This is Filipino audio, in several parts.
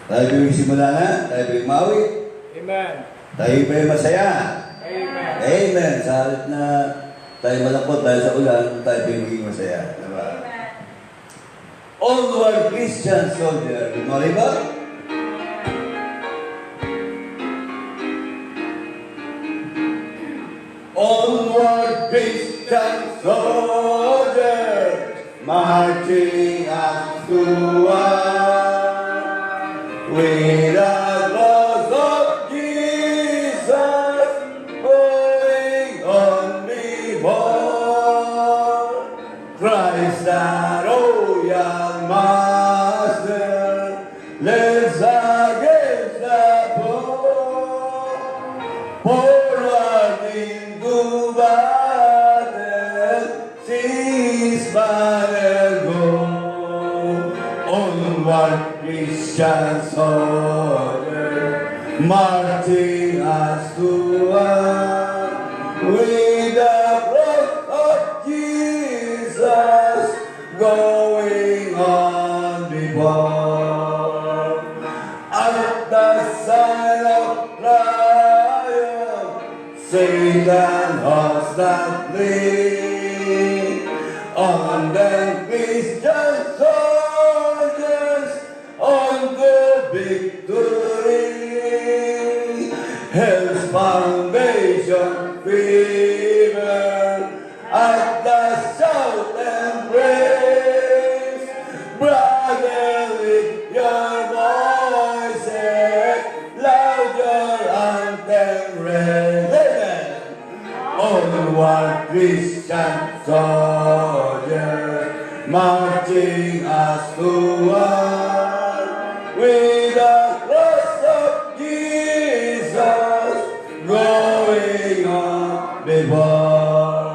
Tayo simula na, tayo mawi. Amen. Tayo masaya. Amen. Amen. Sa halip na tayo malapot dahil sa ulan, tayo maging masaya. Diba? Onward Christian soldier. Good morning ba? Onward Christian soldier, marching up to with the cross of Jesus going on before Christ the royal master, let's against the foe, forward into battle, cease battle go, onward Christian soldier, marching us to war, with the cross of Jesus going on before. At the sign of triumph, Satan hostily on the Christian soldiers on the victory. Hell's foundation fever at the shout and praise. Brother, lift your voices, loud your anthem raise. Onward Christian soldiers, marching us to war, with the cross of Jesus going on before.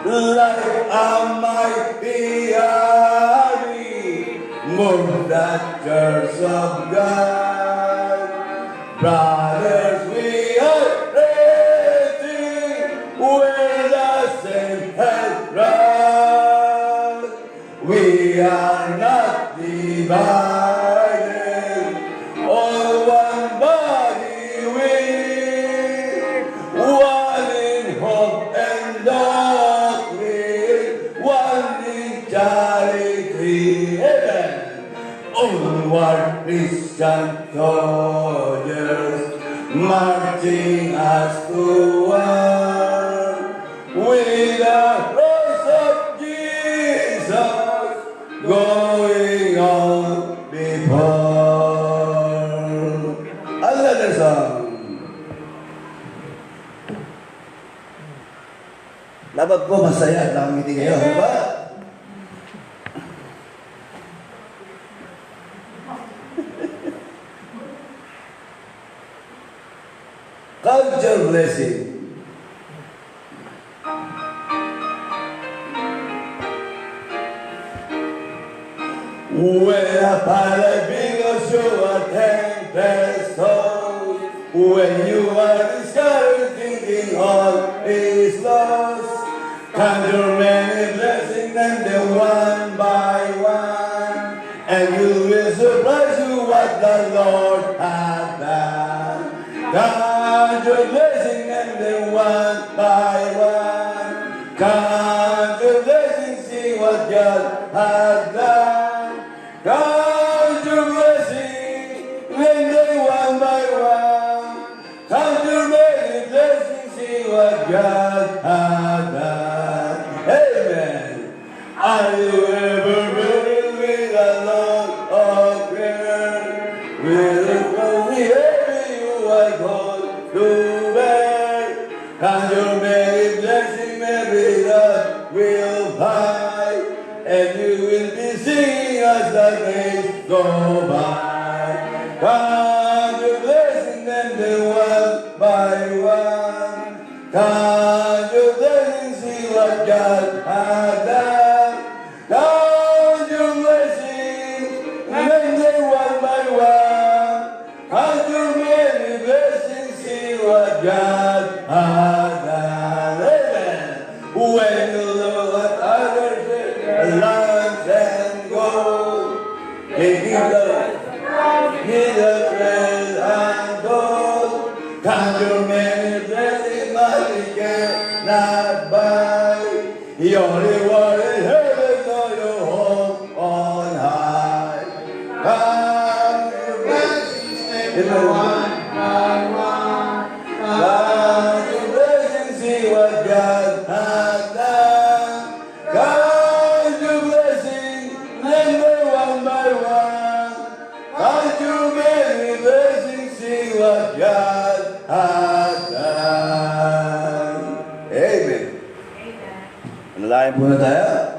Like a mighty army, move the church of God. Brothers, we are ready with the same head right. We are not divided, all one body we, one in hope and doctrine, one in charity. Amen. Onward Christian soldiers, marching us to war, with the cross of Jesus going on before. Another song. Labag ko masaya at nakangiti kayo, di ba? Culture blessing. When a pilot begins to attend their soul, when you are discouraged thinking all is lost, conjure many blessings and then one by one, and you will surprise you what the Lord has done. Count your blessing and then one by one. Count your blessing, see what God has done. Count your blessing, and then one by one. Count your many blessings, see what God has done. Amen. Are you ever burdened with a load of prayer? With a lonely heavy you are called to bear. Count your many blessings, every love will find, and you will be singing as the days go by. Count your blessings and then one by one. Count your blessings, see what God has done. Count your blessings and then one by one. Count your many blessings, see what God has done. body cannot buy. Your reward in heaven or your home on high. Come, your blessings, name one by one. Come, your blessings, see what God has done. Come, your blessings, name one by one. Come to many blessings, see what God has done. Amen. Manalangin muna tayo.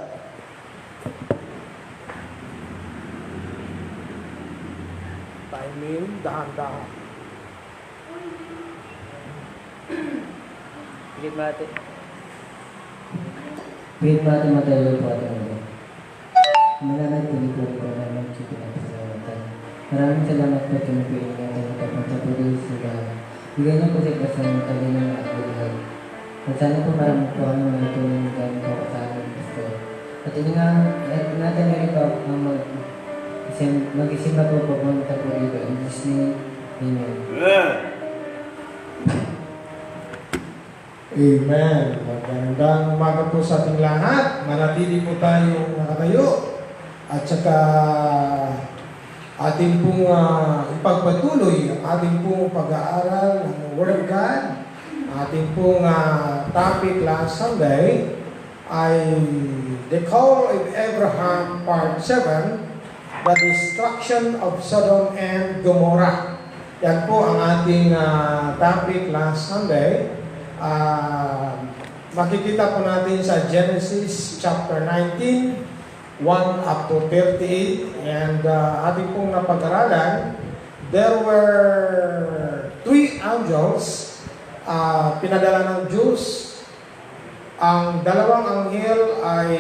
Timing, dahan-dahan. Higit mati. Pin natin matayo po ating mga. Malalay tuloy po namin sa pinagsasalatan. Maraming salamat po sa mga natin na papunta po dito sa bahay. Bigyan niyo po sa kasama tayo ng mga buhay. At sana po marami po ang mga tulong dahil po sa aming gusto. At yun nga, natin na rin po ang mag-isip na po pupunta po dito. In Jesus' name, Amen. Amen. Magandang umaga po sa ating lahat. Manatili po tayong nakatayo. At saka ating pong ipagpatuloy ang ating pong pag-aaral ng Word of God. Ating pong topic last Sunday ay The Call of Abraham Part 7, The Destruction of Sodom and Gomorrah. Yan po ang ating topic last Sunday. Makikita po natin sa Genesis chapter 19, 1 up to 38, and ating pong napag-aralan, there were 3 angels pinadala ng Diyos. Ang dalawang anghel ay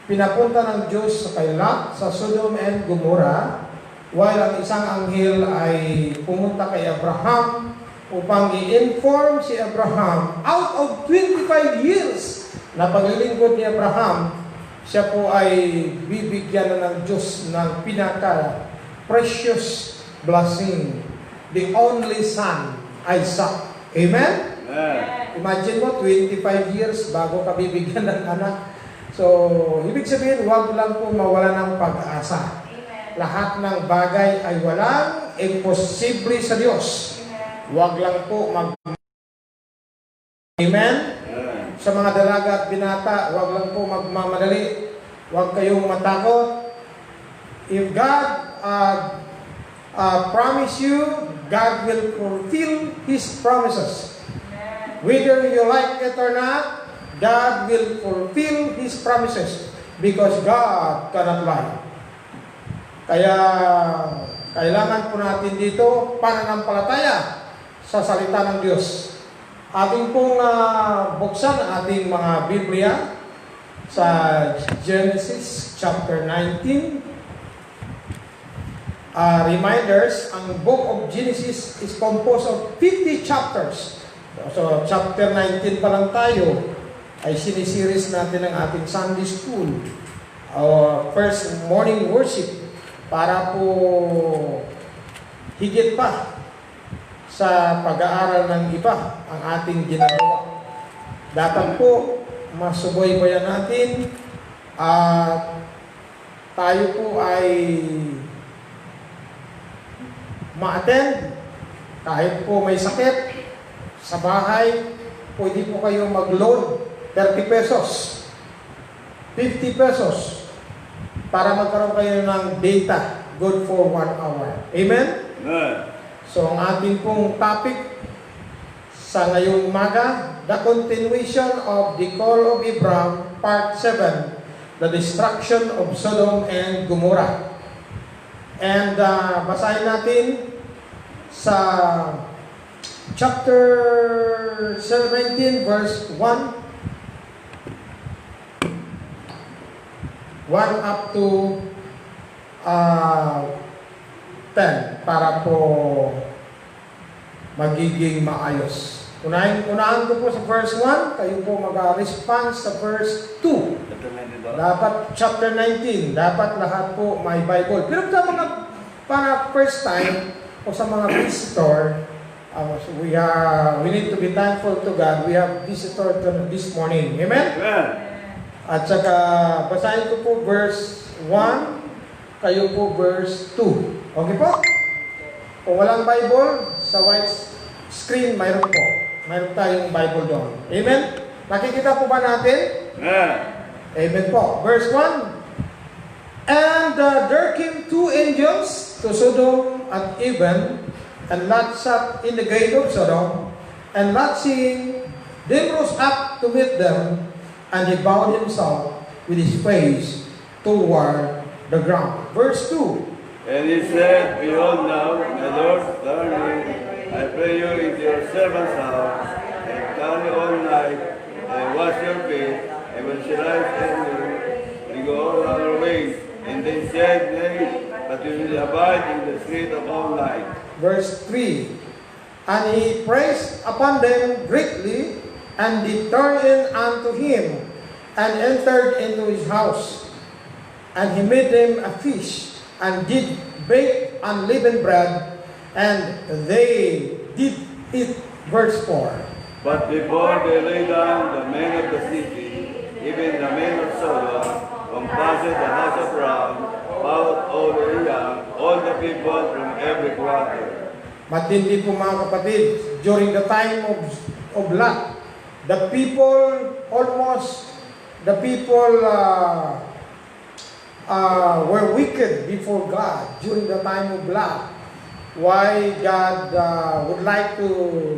pinapunta ng Diyos sa kay Lot sa Sodom and Gomorrah, while ang isang anghel ay pumunta kay Abraham upang i-inform si Abraham out of 25 years na paglilingkod ni Abraham, siya po ay bibigyan na ng Diyos ng pinaka-precious blessing, the only son, Isaac. Amen? Imagine mo, 25 years bago ka bibigyan ng anak. So, ibig sabihin, huwag lang po mawala ng pag-asa. Lahat ng bagay ay walang imposible sa Diyos. Huwag lang po Amen? Sa mga dalaga at binata, huwag lang po magmamadali. Huwag kayong matakot. If God promise you, God will fulfill His promises. Whether you like it or not, God will fulfill His promises because God cannot lie. Kaya kailangan po natin dito pananampalataya sa salita ng Diyos. Ating pong buksan ang ating mga Biblia sa Genesis chapter 19. Reminders, ang book of Genesis is composed of 50 chapters. So chapter 19 pa lang tayo ay sinisiris natin ang ating Sunday School, first morning worship, para po higit pa sa pag-aaral ng iba ang ating ginagawa. Dapat po masubaybayan natin at tayo po ay ma-attend kahit po may sakit sa bahay. Pwede po kayo mag-load 30 pesos, 50 pesos para magkaroon kayo ng data good for 1 hour. Amen? So, ang ating pong topic sa ngayong umaga, the continuation of the Call of Abraham, Part 7, the destruction of Sodom and Gomorrah. And basahin natin sa chapter 17, verse 1 up to 10 para po magiging maayos. Unahan ko po sa verse 1, kayo po mag-response sa verse 2. Dapat chapter 19, dapat lahat po may Bible. Pero sa mga para first time o sa mga visitor, we need to be thankful to God. We have visitor this morning. Amen? Amen. At saka, basahin ko po verse 1, kayo po verse 2. Okay po? Kung walang Bible, sa white screen, mayroon po. Mayroon tayong Bible doon. Amen? Nakikita po ba natin? Amen. Amen po. Verse 1. And there came two angels to Sodom at even, and Lot sat in the gate of Sodom, and Lot seeing them rose up to meet them, and he bowed himself with his face toward the ground. Verse 2. And he said, Behold now, my Lord, turn in, I pray you, into your servant's house, and tarry all night, and wash your feet, and when she rise early, we go all our ways. And they said, Nay, but we will abide in the street of all night. Verse 3. And he praised upon them greatly, and they turned in unto him, and entered into his house. And he made them a feast, and did bake unleavened bread, and they did eat. Verse 4. But before they lay down, the men of the city, even the men of Sodom, compassed the house of Ram, about all the young, all the people from every quarter. Matindi po mga kapatid, during the time of Lot, the people were wicked before God during the time of Lot. Why God would like to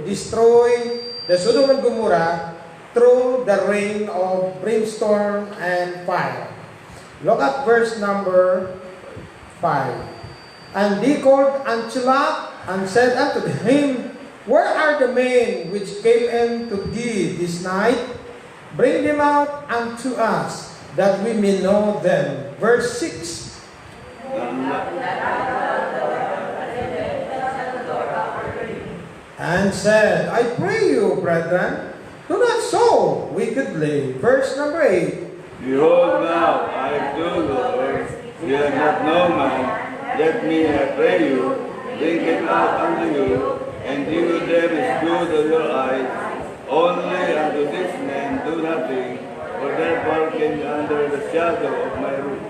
destroy the Sodom and Gomorrah through the rain of brimstone and fire. Look at verse number 5. And they called unto Lot, and said unto him, Where are the men which came in to thee this night? Bring them out unto us, that we may know them. Verse 6. And said, I pray you, brethren, do not so wickedly. Verse number 8. Behold now, I do, Lord, ye have not known man. Let me, I pray you, bring it out unto you, and deal with them as good of your eyes. Only unto this man do nothing, for their working under the shadow of my roof.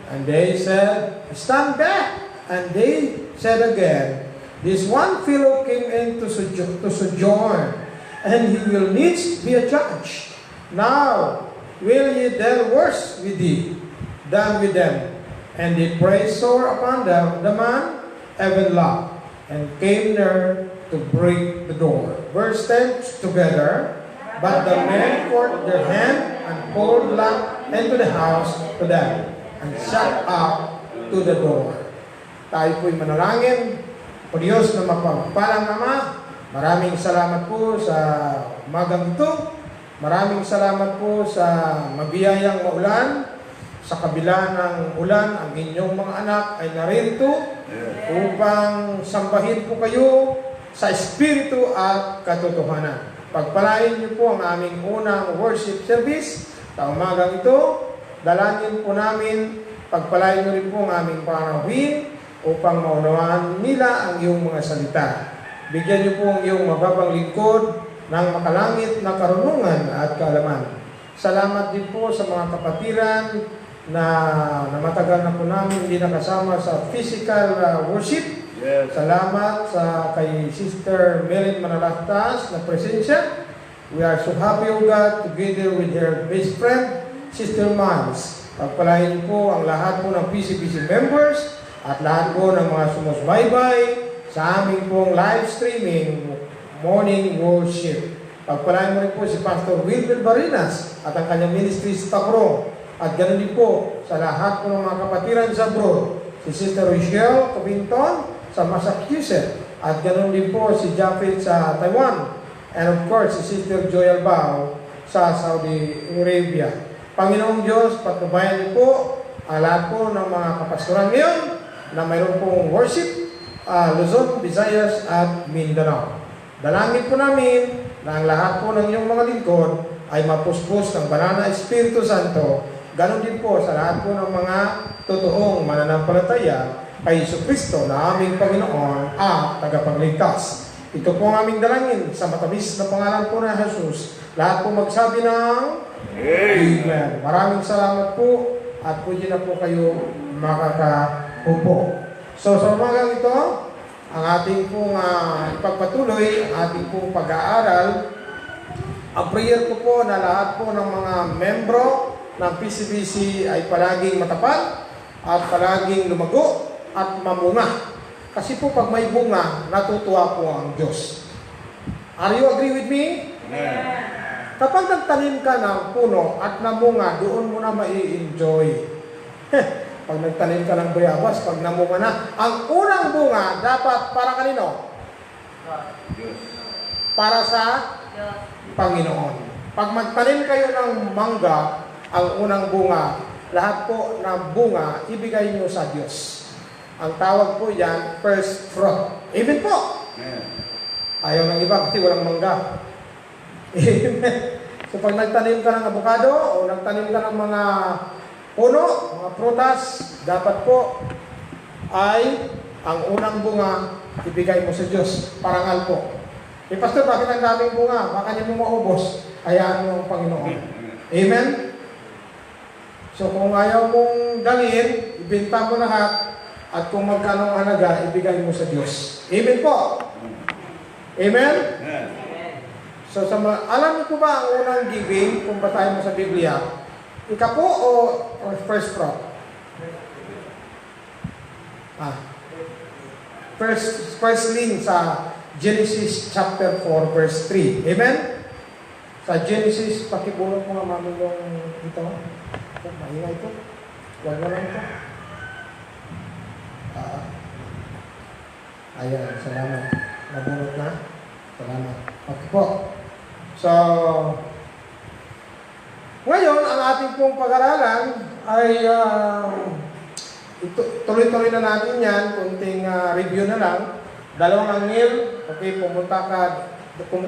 And they said, Stand back. And they said again, This one fellow came in to sojourn, and he will needs be a judge. Now will ye deal worse with thee than with them? And they prayed sore upon them, the man, even Lot, and came near to break the door. Verse 10 together. But the men put their hand and pulled Lot into the house to them, and shut up to the door. Tayo po'y manalangin. O Diyos na mapagpalang Ama, maraming salamat po sa umagang ito. Maraming salamat po sa mabiyayang maulan. Sa kabila ng ulan, ang inyong mga anak ay narito upang sambahin po kayo sa Espiritu at katotohanan. Pagpalain niyo po ang aming unang worship service sa umagang ito. Dalangin po namin, pagpalain niyo rin po ang aming panauhin upang maunawaan nila ang iyong mga salita. Bigyan niyo po ang iyong mababang lingkod ng makalangit na karunungan at kaalaman. Salamat din po sa mga kapatiran na matagal na po namin hindi nakasama sa physical worship. Yes. Salamat sa kay Sister Merin Manalastas na presensya. We are so happy, O God, together with her best friend, Sister Mans. Pagpalain niyo po ang lahat po ng PCBC members at lahat po ng mga sumusubaybay sa aming pong live streaming morning worship. Pagpalain mo rin po si Pastor Wilber Barinas at ang kanyang ministry sa Tacro. At ganoon din po sa lahat po ng mga kapatiran sa abroad. Si Sister Rochelle Covington sa Massachusetts. At ganoon din po si Japhet sa Taiwan. And of course, si Sister Joy Albao sa Saudi Arabia. Panginoong Diyos, patnubayan niyo po lahat po ng mga kapastoran ngayon na mayroon pong worship, Luzon, Visayas at Mindanao. Dalangin po namin na ang lahat po ng iyong mga lingkod ay mapuspos ng banal na Espiritu Santo. Ganon din po sa lahat po ng mga totoong mananampalataya kay Jesucristo na aming Panginoon at tagapagligtas. Ito po ang aming dalangin sa matamis na pangalan po ng Jesus. Lahat po magsabi ng Amen. Maraming salamat po at pwede na po kayo makakaupo. So sa umagang ito, ang ating pong ipagpatuloy, ang ating pong pag-aaral. Ang prayer ko po na lahat po ng mga membro ng PCBC ay palaging matapat at palaging lumago at mamunga. Kasi po pag may bunga, natutuwa po ang Diyos. Are you agree with me? Kapag nagtanim ka ng puno at namunga, doon mo na mai-enjoy. Pag nagtanim ka ng bayabas, pag namunga na, ang unang bunga dapat para kanino? Para sa Panginoon. Pag magtanim kayo ng mangga, ang unang bunga, lahat po ng bunga, ibigay nyo sa Diyos. Ang tawag po yan, first fruit. Amen po! Ayaw ng iba kasi walang mangga. Amen. So pag nagtanim ka ng avocado o nagtanim ka ng mga puno, mga prutas, dapat po ay ang unang bunga ibigay mo sa Diyos. Parangal po. Pastor, bakit ang daming bunga? Baka niya mo maubos. Hayaan mo ang Panginoon. Amen? So kung ayaw mong dalhin, ibenta mo lahat at kung magkano ang halaga, ibigay mo sa Diyos. Amen po? Amen? So alam niyo po ba ang unang giving kung batayin mo sa Biblia? Ikapo o first fruit? Firstling sa Genesis chapter 4 verse 3. Amen? Sa Genesis, pakibulot mo nga mami yung ito. Maingay ito. Huwag na lang ito. Ayan, salamat. Nabunot na. Salamat. Okay po. So, ngayon, ang ating pong pag-aralan ay tuloy-tuloy na natin yan. Kunting review na lang. Dalawang anghel, okay, pumunta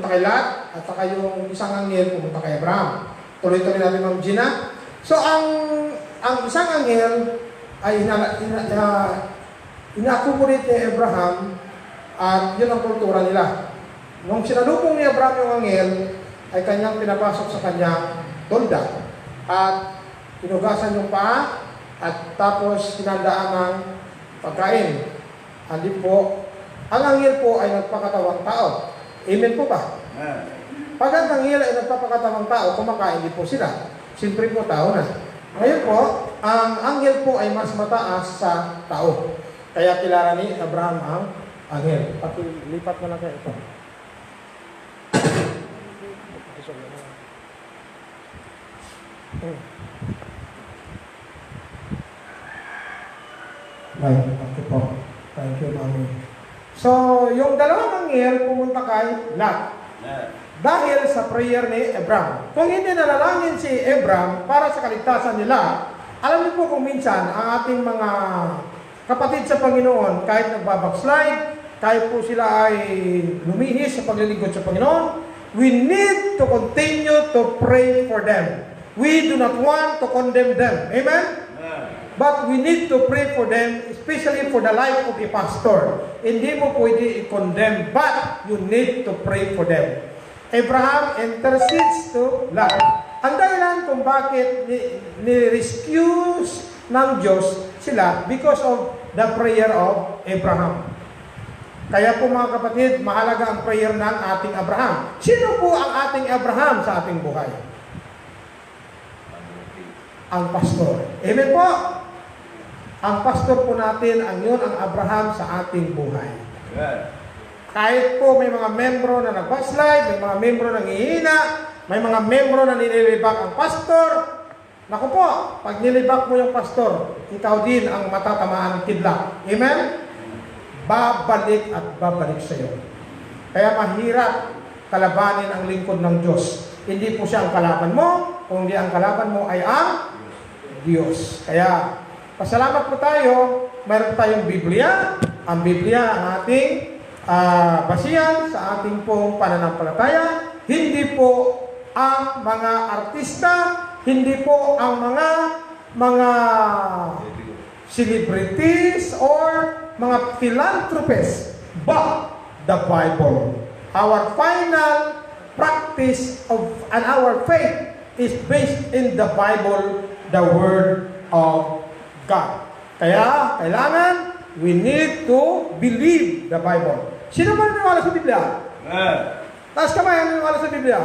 kay Lot, at saka yung isang anghel, pumunta kay Abraham. Tuloy-tuloy natin, Ma'am Gina. So, ang isang anghel ay ina-accommodate ni Abraham at yun ang kultura nila. Nung sinalubong ni Abraham yung anghel, ay kanyang pinapasok sa kanyang tolda at pinugasan yung paa at tapos hinandaan ng pagkain. Hindi po, ang anghel po ay nagpakatawang tao. Amen po ba? Pag ang anghel ay nagpapakatawang tao, kumakain din po sila. Siyempre po tao na. Ngayon po, ang anghel po ay mas mataas sa tao. Kaya kilala ni Abraham ang anghel. Pakilipat mo lang kayo ito. Right, okay po. Thank you, Mami. So, yung dalawang anghel pumunta kay Lot. Dahil sa prayer ni Abraham. Kung hindi nalalangin si Abraham para sa kaligtasan nila, alam niyo po kung minsan ang ating mga kapatid sa Panginoon, kahit nagbabackslide, kahit po sila ay lumihis sa paglilingkod sa Panginoon, we need to continue to pray for them. We do not want to condemn them. Amen? But we need to pray for them, especially for the life of a pastor. Hindi mo pwede i-condemn, but you need to pray for them. Abraham intercedes to Lot. Ang dahilan kung bakit ni-rescue ng Diyos sila because of the prayer of Abraham. Kaya po mga kapatid, mahalaga ang prayer ng ating Abraham. Sino po ang ating Abraham sa ating buhay? Ang pastor. Amen po? Ang pastor po natin, ang yun ang Abraham sa ating buhay. Kahit po may mga membro na nag-backslide, may mga membro na ngihina, may mga membro na nililibak ang pastor. Naku po, pag nilibak mo yung pastor, ikaw din ang matatamaan ng kidlat. Amen? Babalik at babalik sa iyo. Kaya mahirap kalabanin ang lingkod ng Diyos. Hindi po siya ang kalaban mo, kundi ang kalaban mo ay ang Diyos. Kaya, pasalamat po tayo, mayroon tayong Biblia. Ang Biblia ang ating basihan sa ating pong pananampalataya. Hindi po ang mga artista, hindi po ang mga celebrities or mga philanthropists, but the Bible. Our final practice of and our faith is based in the Bible, the Word of God. Kaya, kailangan, we need to believe the Bible. Sino ba naniniwala sa Biblia? Taas kamay ang naniniwala sa Biblia.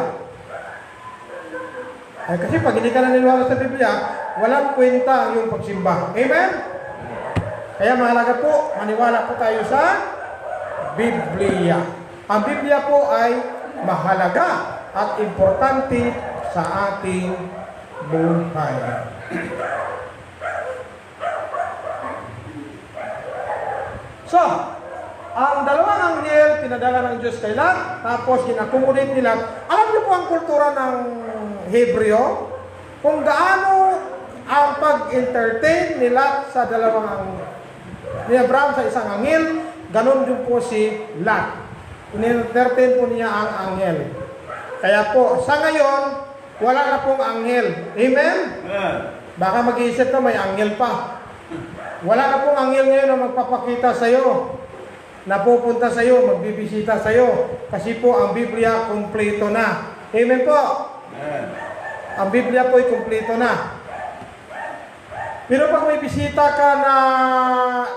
Ay, kasi pag hindi ka naniniwala sa Biblia, walang kwenta ang iyong pagsimba. Amen? Kaya mahalaga po, maniwala po tayo sa Biblia. Ang Biblia po ay mahalaga at importante sa ating buhay. So, ang dalawang anghel, pinadala ng Diyos kay Lot, tapos ginakomodate nila. Alam niyo po ang kultura ng Hebreo? Kung gaano ang pag-entertain ni Lot sa dalawang ni Abraham sa isang anghel, ganon din po si Lot. In-entertain po niya ang anghel. Kaya po, sa ngayon, wala na pong anghel. Amen? Baka mag-iisip na may anghel pa. Wala na pong anghel ngayon na magpapakita sa iyo, na pupunta sa iyo, magbibisita sa iyo. Kasi po, ang Biblia, kumpleto na. Amen po? Ang Biblia po ay kumpleto na. Pero pag may bisita ka na,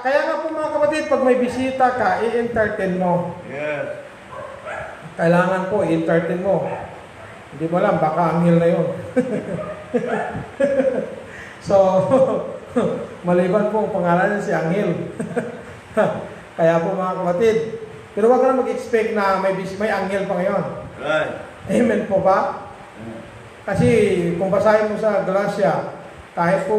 kaya nga po mga kapatid, pag may bisita ka, i-entertain mo. Yes. Kailangan po, i-entertain mo. Hindi mo alam, baka anghel na yun. So, maliban po ang pangalan niya si Anghel. Kaya po mga kapatid, pero wag ka na mag-expect na may anghel pa ngayon. Right. Amen po ba? Kasi kung basahin mo sa Galatia, kahit po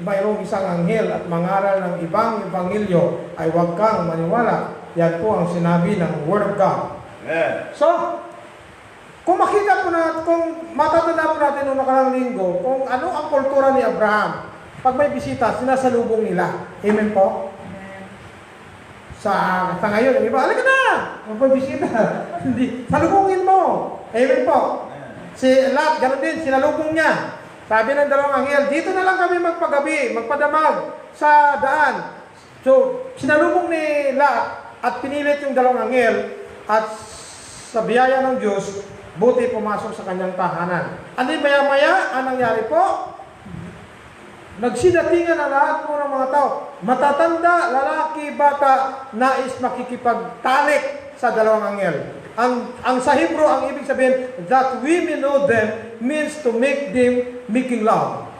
mayroong isang anghel at mangaral ng ibang ebanghelyo, ay huwag kang maniwala. Yan po ang sinabi ng Word of God. Yeah. So, kung makita po natin, kung matatanda po natin noong nakarang linggo, kung ano ang kultura ni Abraham, pag may bisita, sinasalubong nila. Amen po? Sa ngayon, yung iba, alika na! May bisita. Hindi. Salubungin mo. Amen po? Si Lot, ganoon din, sinalubong niya. Sabi ng dalawang anghel, dito na lang kami magpagabi, magpadamag sa daan. So, sinalubong ni Lot at pinilit yung dalawang anghel at sa biyaya ng Diyos, buti pumasok sa kanyang tahanan. Ano maya-maya, anong nangyari po? Nagsidatingan ang lahat po ng mga tao. Matatanda, lalaki, bata, nais makikipagtalik sa dalawang anghel. Ang sa Hebrew, ang ibig sabihin, that we may know them means to make them making love.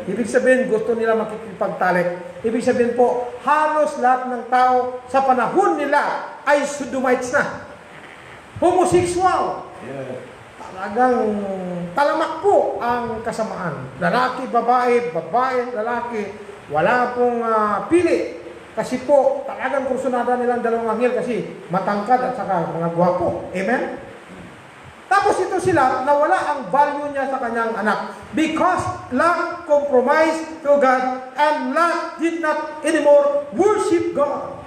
Ibig sabihin, gusto nila makikipagtalik. Ibig sabihin po, halos lahat ng tao sa panahon nila ay sodomites na. Homosexual. Talagang talamak po ang kasamaan. Lalaki, babae, babae, lalaki. Wala pong pili. Kasi po, talagang kursunada nilang dalawang anghel kasi matangkad at saka mga gwapo. Amen? Tapos ito sila, nawala ang value niya sa kanyang anak. Because Lot compromised to God and Lot did not anymore worship God.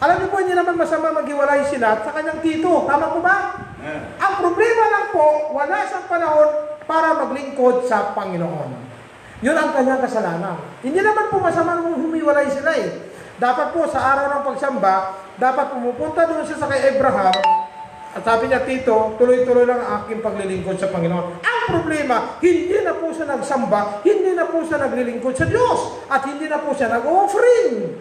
Alam niyo po, hindi naman masama maghiwalay sila sa kanyang tito. Tama po ba? Ang problema lang po, wala siyang panahon para maglingkod sa Panginoon. Yun ang kanyang kasalanan. Hindi naman po masama kung humiwalay sila eh. Dapat po sa araw ng pagsamba, dapat pumupunta doon siya sa kay Abraham at sabi niya, Tito, tuloy-tuloy lang ang aking paglilingkod sa Panginoon. Ang problema, hindi na po siya nagsamba, hindi na po siya naglilingkod sa Diyos, at hindi na po siya nag-offering.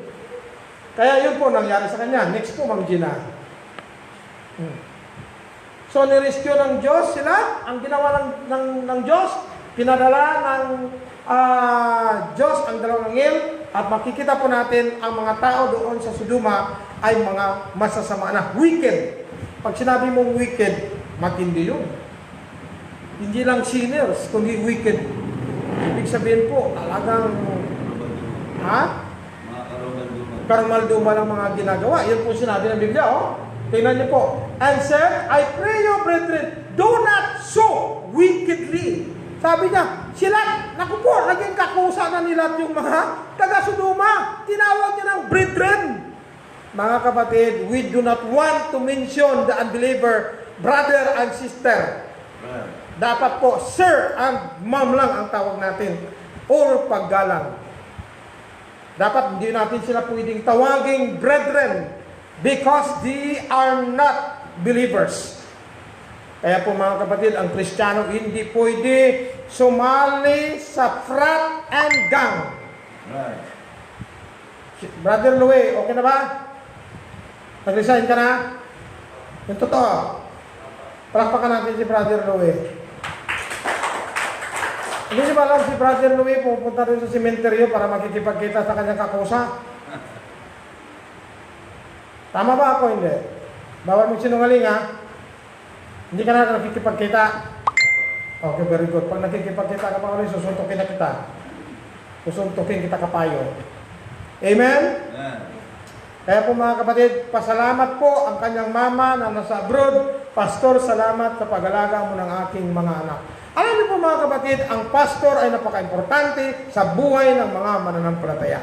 Kaya yun po nangyari sa kanya. Next po, Ma'am Gina. So, nirescue ng Diyos sila. Ang ginawa ng Diyos, pinadala ng Diyos ang dalawang anghel, at makikita po natin ang mga tao doon sa Sodoma ay mga masasama na, wicked. Pag sinabi mong wicked, matindi yun. Hindi lang sinners, kundi wicked. Ibig sabihin po, talagang karmalduma ng mga ginagawa. Yan po sinabi ng Biblia, oh. Tingnan niyo po. And said, I pray you, brethren, do not so wickedly. Sabi niya, sila, naku po, naging kakusa na nila yung mga taga-Sodoma. Tinawag niya ng brethren. Mga kapatid, we do not want to mention the unbeliever, brother and sister. Dapat po, sir and ma'am lang ang tawag natin. Or paggalang. Dapat hindi natin sila pwedeng tawaging brethren. because they are not believers. Kaya po mga kapatid, ang Kristiyano hindi pwede sumali sa frat and gang. Right. Brother Louie, okay na ba? Nag-resign ka na? Yung totoo. Palakpakan natin si Brother Louie. Hindi niyo ba alam si Brother Louie pupunta rin sa sementeryo para makikipagkita sa kanyang kakusa? Tama ba ako? Hindi. Bawal mong sinungaling ha? Hindi ka na nakikipagkita. Okay, very good. Pag nakikipagkita ka pa ulit, susuntukin na kita. Susuntukin kita kapayo. Amen? Amen. Kaya po mga kapatid, pasalamat po ang kanyang mama na nasa abroad. Pastor, salamat sa pag-alaga mo ng aking mga anak. Alam niyo po mga kapatid, ang pastor ay napaka-importante sa buhay ng mga mananampalataya.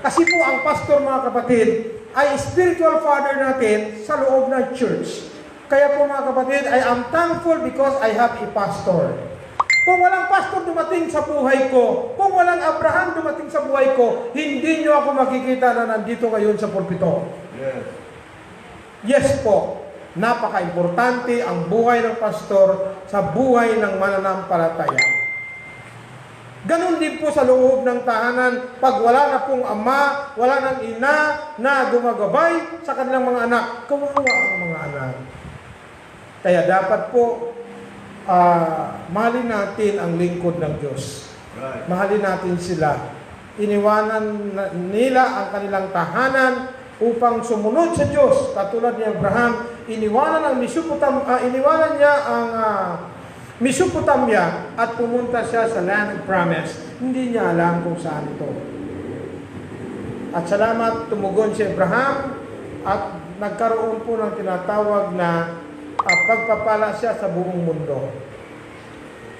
Kasi po ang pastor mga kapatid ay spiritual father natin sa loob ng church. Kaya po mga kapatid, I am thankful because I have a pastor. Kung walang pastor dumating sa buhay ko, kung walang Abraham dumating sa buhay ko, hindi nyo ako makikita na nandito ngayon sa pulpito. Yes. Yes po, napaka-importante ang buhay ng pastor sa buhay ng mananampalataya. Ganon din po sa loob ng tahanan, pag wala na pong ama, wala nang ina na gumagabay sa kanilang mga anak, kawawa ang mga anak. Kaya dapat po, mahalin natin ang lingkod ng Diyos. Right. Mahalin natin sila. Iniwanan nila ang kanilang tahanan upang sumunod sa Diyos. Katulad ni Abraham, iniwanan niya ang Mesopotamia at pumunta siya sa land of promise. Hindi niya alam kung saan ito. At salamat, tumugon si Abraham at nagkaroon po ng tinatawag na pagpapala siya sa buong mundo.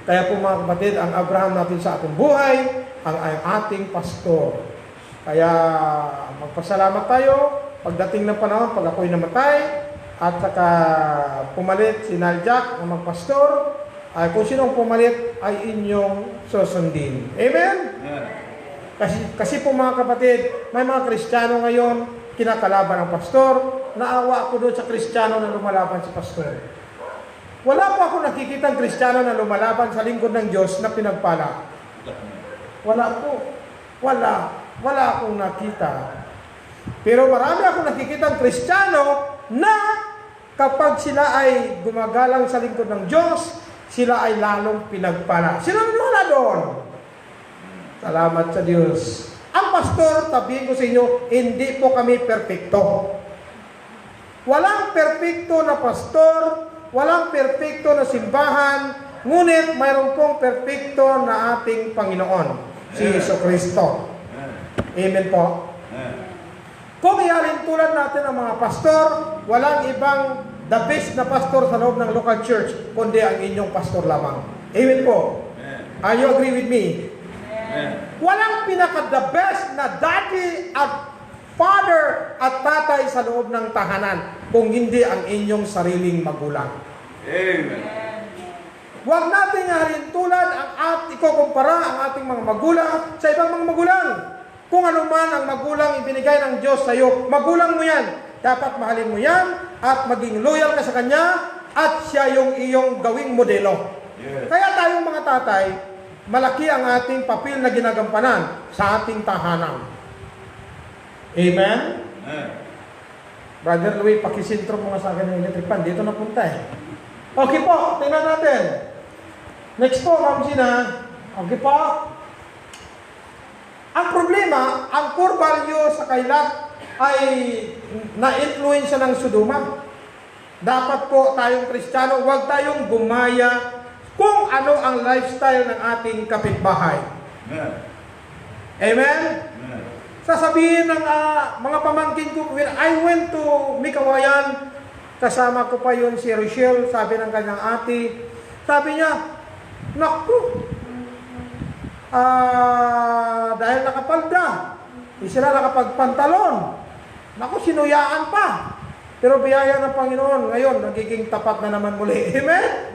Kaya po mga kapatid, ang Abraham natin sa ating buhay, ang ating pastor. Kaya magpasalamat tayo, pagdating ng panahon, pag ako'y namatay, at saka pumalit si Naljak na magpastor, ay kung sinong pumalit ay inyong susundin. Amen? Yeah. Kasi po mga kapatid, may mga Kristiyano ngayon, kinakalaban ng pastor. Naawa ako doon sa Kristiyano na lumalaban sa pastor. Wala po ako nakikitang Kristiyano na lumalaban sa lingkod ng Diyos na pinagpala. Wala po. Wala akong nakita. Pero marami akong nakikitang Kristiyano na kapag sila ay gumagalang sa lingkod ng Diyos, sila ay lalong pinagpala. Sino wala doon? Salamat sa Diyos. Ang pastor, sabihin ko sa inyo, hindi po kami perfecto. Walang perfecto na pastor, walang perfecto na simbahan, ngunit mayroon pong perfecto na ating Panginoon, si Jesucristo. Amen po. Kung ihalin tulad natin ang mga pastor, walang ibang the best na pastor sa loob ng local church, kundi ang inyong pastor lamang. Amen po. Are you agree with me? Walang pinaka-the best na daddy at father at tatay sa loob ng tahanan kung hindi ang inyong sariling magulang. Amen. Huwag natin halin tulad ikukumpara ang ating mga magulang sa ibang mga magulang. Kung ano man ang magulang ibinigay ng Diyos sa iyo, magulang mo yan. Dapat mahalin mo yan at maging loyal ka sa Kanya at siya yung iyong gawing modelo. Yes. Kaya tayong mga tatay, malaki ang ating papel na ginagampanan sa ating tahanan. Amen? Amen. Brother Louie, pakisintro mo nga sa akin ng electric pan. Dito napunta eh. Okay po, tingnan natin. Next po, Ma'am Gina. Okay po. Ang problema, ang core value sa kailat ay na-influensya ng Sodoma. Dapat po tayong Kristiyano, huwag tayong gumaya kung ano ang lifestyle ng ating kapitbahay. Amen. Amen? Amen. Sasabihin ng mga pamangkin ko, when I went to Mikawayan, kasama ko pa yun si Rochelle, sabi ng kanyang ate, sabi niya, naku, dahil nakapalda, di sila nakapagpantalon, naku, sinuyaan pa. Pero biyaya ng Panginoon, ngayon, nagiging tapat na naman muli. Amen?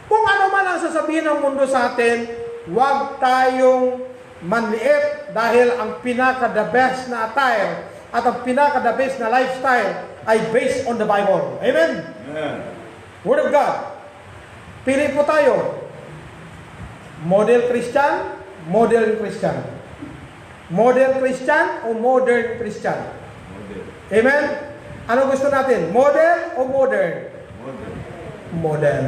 Kung ano man ang sasabihin ng mundo sa atin, huwag tayong manliit dahil ang pinaka-the best na attire at ang pinaka-the best na lifestyle ay based on the Bible. Amen? Word of God. Pili po tayo. Model Christian, model Christian. Model Christian o modern Christian? Amen? Ano gusto natin? Model o modern? Model.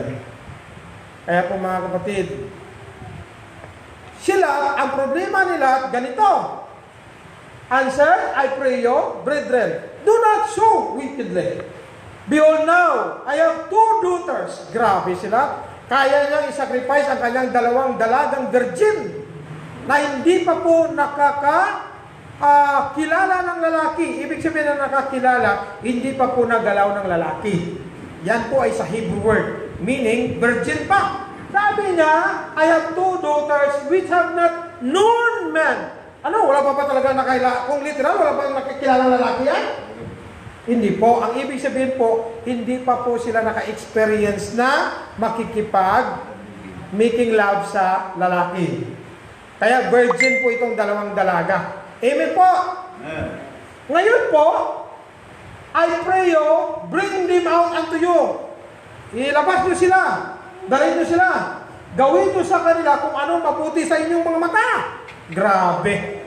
Kaya po mga kapatid, sila, ang problema nila, ganito. Answer, I pray you, brethren, do not so wickedly. Behold now, I have 2 daughters. Grabe sila. Kaya niyang isacrifice ang kanyang 2 dalagang virgin na hindi pa po kilala ng lalaki. Ibig sabihin na nakakilala, hindi pa po nagalaw ng lalaki. Yan po ay sa Hebrew word, meaning virgin pa. Sabi niya, I have 2 daughters which have not known man. Ano, wala pa talaga nakakilala? Kung literal, wala pa nakakilala lalaki yan? Hindi po. Ang ibig sabihin po, hindi pa po sila naka-experience na making love sa lalaki. Kaya virgin po itong 2 dalaga. Amen po. Ngayon po, I pray you, bring them out unto you. Ilabas nyo sila. Dalhin nyo sila. Gawin nyo sa kanila kung ano mabuti sa inyong mga mata. Grabe.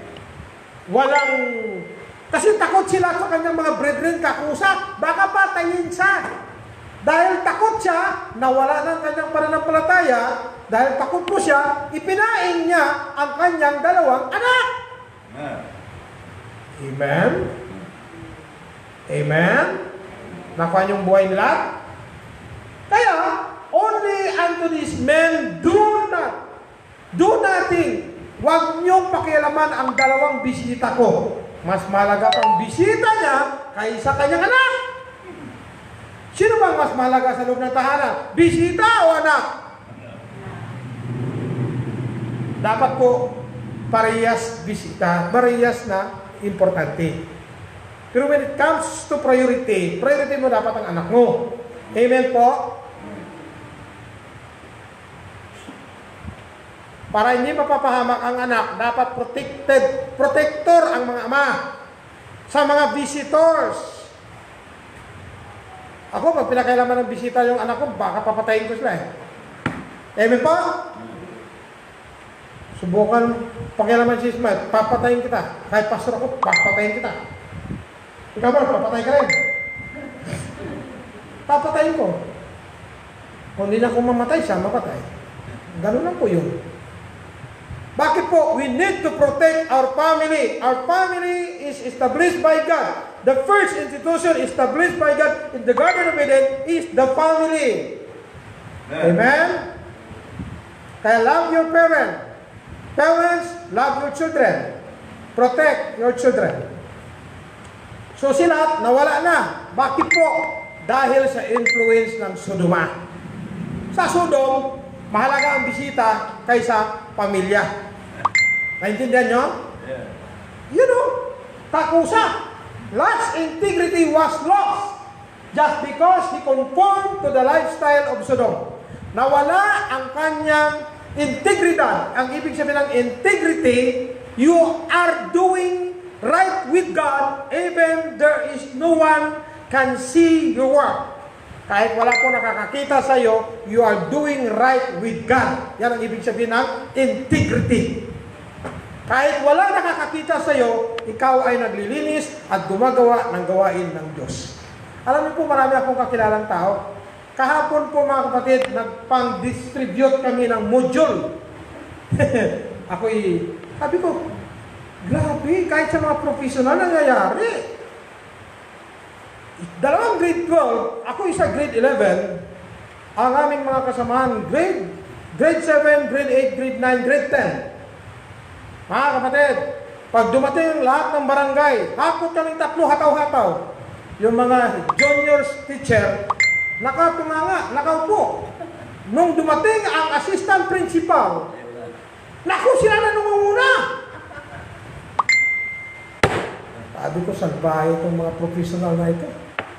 Kasi takot sila sa kanyang mga brethren kakusap. Baka patayin siya. Dahil takot siya, nawala ng kanyang pananampalataya. Dahil takot po siya, ipinaing niya ang kanyang 2 anak. Amen? Amen? Nakuha niyong buhay nila? Kaya, only unto these men do nothing. Huwag niyong pakialaman ang 2 bisita ko. Mas malaga pang bisita niya kaysa kanyang anak. Sino bang mas malaga sa loob ng tahanan? Bisita o anak? Dapat po parehas bisita, parehas na importante. Pero when it comes to priority mo dapat ang anak mo. Amen po? Para hindi mapapahamak ang anak, dapat protector ang mga ama sa mga visitors. Ako, pag pinakailaman ng bisita yung anak ko, baka papatayin ko sila eh. Amen po? Subukan, pakialaman si Ismael, papatayin kita. Kahit pastor ako, papatayin kita. Ikaw ba, papatayin ka rin. Papatayin ko. Kung hindi na ako mamatay, siya mapatay. Ganun lang po yun. Bakit po? We need to protect our family. Our family is established by God. The first institution established by God in the Garden of Eden is the family. Amen? Kaya love your parents. Parents, love your children. Protect your children. So sila, nawala na. Bakit po? Dahil sa influence ng Sodoma. Sa Sodom, mahalaga ang bisita kaysa pamilya. Naintindihan nyo? You know, takusa. Lot's integrity was lost just because he conformed to the lifestyle of Sodom. Nawala ang kanyang integridad. Ang ibig sabihin ng integrity, you are doing right with God even there is no one can see your work. Kahit wala po nakakakita sa iyo, you are doing right with God. Yan ang ibig sabihin ng integrity. Kahit wala nakakakita sa iyo, ikaw ay naglilinis at gumagawa ng gawain ng Diyos. Alam niyo po, marami akong kakilalang tao. Kahapon po mga kapatid, nagpang-distribute kami ng module. Sabi ko, grabe, kahit sa mga professional nangyayari. 2 grade 12, ako isa grade 11, ang aming mga kasamahan, grade 7, grade 8, grade 9, grade 10. Mga kapatid, pag dumating lahat ng barangay, hakot kaming 3 hataw-hataw. Yung mga junior teacher, nakatunganga, nakaupo. Nung dumating ang assistant principal, naku, sila na nungunguna. Sabi ko, salbahe itong mga professional na ito.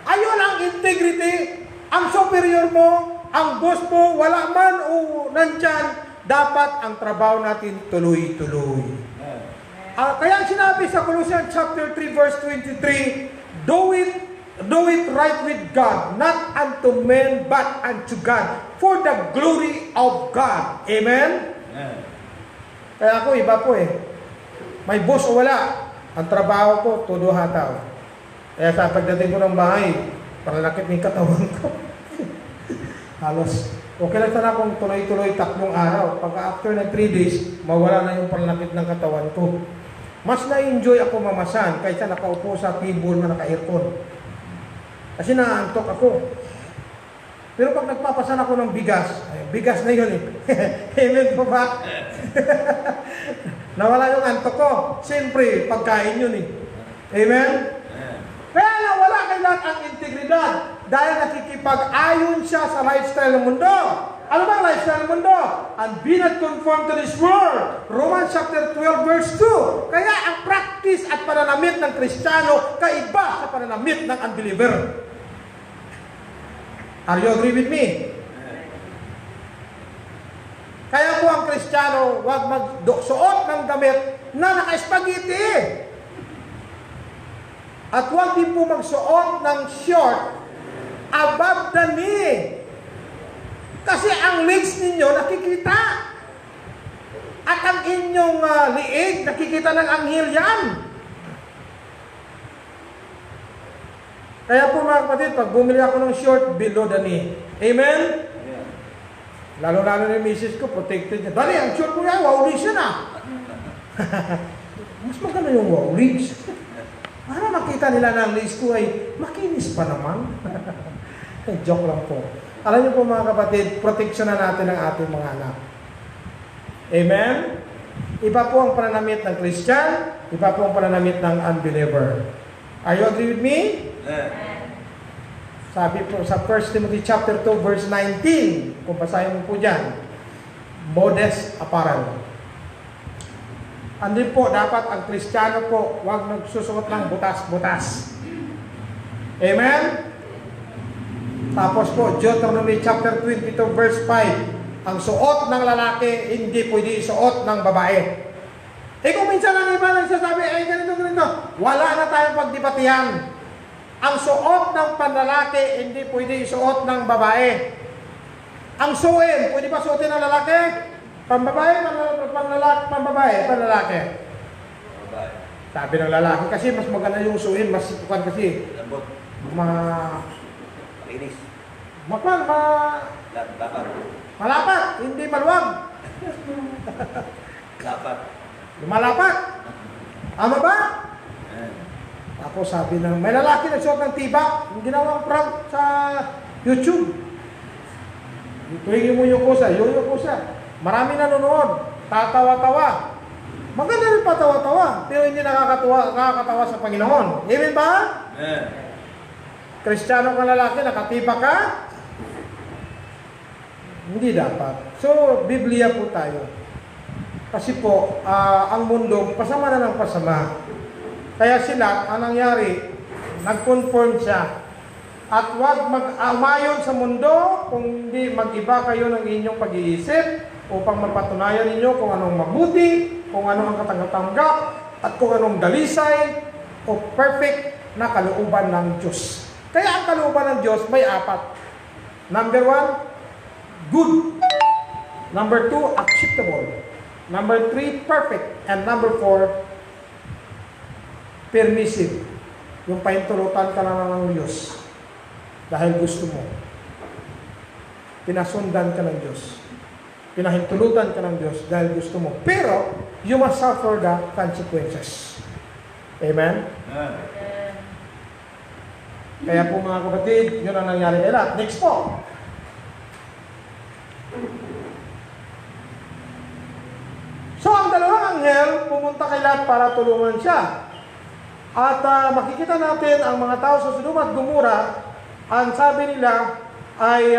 Ayun ang integrity, ang superior mo, ang boss mo, wala man o nandyan, dapat ang trabaho natin tuloy-tuloy. Kaya ang sinabi sa Colossians chapter 3 verse 23, do it right with God, not unto men but unto God, for the glory of God. Amen? Kaya ako iba po eh. May boss o wala, ang trabaho ko, todo hataw. Kaya sa pagdating ko ng bahay, panlalakit ng katawan ko. Halos, okay lang sana kung tuloy-tuloy 3 araw. Pagka after ng 3 days, mawala na yung panlalakit ng katawan ko. Mas na-enjoy ako mamasan kaysa nakaupo sa table na naka-aircon. Kasi naantok ako. Pero pag nagpapasan ako ng bigas, bigas na yun eh. Amen po ba? Nawala yung antok ko. Siyempre, pagkain yun eh. Amen? Kaya nawala kay Lot ang integridad dahil nakikipag-ayon siya sa lifestyle ng mundo. Ano bang lifestyle ng mundo? And be not conformed to this world. Romans chapter 12 verse 2. Kaya ang practice at pananamit ng Kristiyano kaiba sa pananamit ng unbeliever. Are you agree with me? Kaya po ang Kristiyano huwag magsuot ng damit na naka-spaghetti. At huwag din po magsuot ng short above the knee. Kasi ang legs ninyo nakikita. At ang inyong liig nakikita ng anghel yan. Kaya po mga kapatid, pag bumili ako ng short, below the knee. Amen? Yeah. Lalo-lalo na yung misis ko, protected niya. Dali, ang short ko yan, wow legs yan ah. Mas maganda yung wow legs. Para makita nila na ang legs ko ay makinis pa naman. Joke lang po. Alam niyo po mga kapatid, proteksyon na natin ang ating mga anak. Amen? Iba po ang pananamit ng Christian, iba po ang pananamit ng unbeliever. Are you agree with me? Sabi po sa 1 Timothy chapter 2 verse 19, kung basahin mo po dyan, modest apparel. Andun po, dapat ang Kristiyano po, huwag nagsusuot ng butas-butas. Amen? Tapos po, Deuteronomy chapter 22 verse 5, ang suot ng lalaki, hindi pwede isuot ng babae. Kung minsan ang iba nagsasabi, ganito, wala na tayong pagdibatihan. Ang suot ng panlalaki, hindi pwede isuot ng babae. Ang suin, pwede ba suotin ng lalaki? Pambabae, pambabae, panlalaki. Sabi ng lalaki, kasi mas maganda yung suin, mas bukan kasi Linis. Malapat, hindi maluwag. Dapat. Lumalapat. Ama ba? Tapos sabi ng, may lalaki nagsuot ng tibak, yung ginawang prank sa YouTube. Tuwingin mo yung kusa, marami nanonood, tatawa-tawa. Maganda rin patawa-tawa, pero hindi nakakatawa sa Panginoon. Amen ba? Amen. Kristiyano ka lalaki, nakatibak ka? Hindi dapat. So, Biblia po tayo. Kasi po, ang mundo, pasama na ng pasama. Kaya sila, ang nangyari, nag-conform siya. At huwag mag-amayon sa mundo kung hindi mag-iba kayo ng inyong pag-iisip upang mapatunayan ninyo kung anong mabuti, kung anong ang katanggap-tanggap, at kung anong dalisay o perfect na kalooban ng Diyos. Kaya ang kalooban ng Diyos may 4. Number 1, good. Number 2, acceptable. Number 3, perfect. And number 4, permissive. Yung pahintulutan ka na ng Diyos dahil gusto mo. Pinasundan ka ng Diyos. Pinahintulutan ka ng Diyos dahil gusto mo. Pero, you must suffer the consequences. Amen? Amen. Kaya po mga kapatid, yun ang nangyari kay Lot. Next po. So, ang dalawang anghel pumunta kay Lot para tulungan siya. At makikita natin ang mga tao sa Sodoma at Gomora, ang sabi nila ay,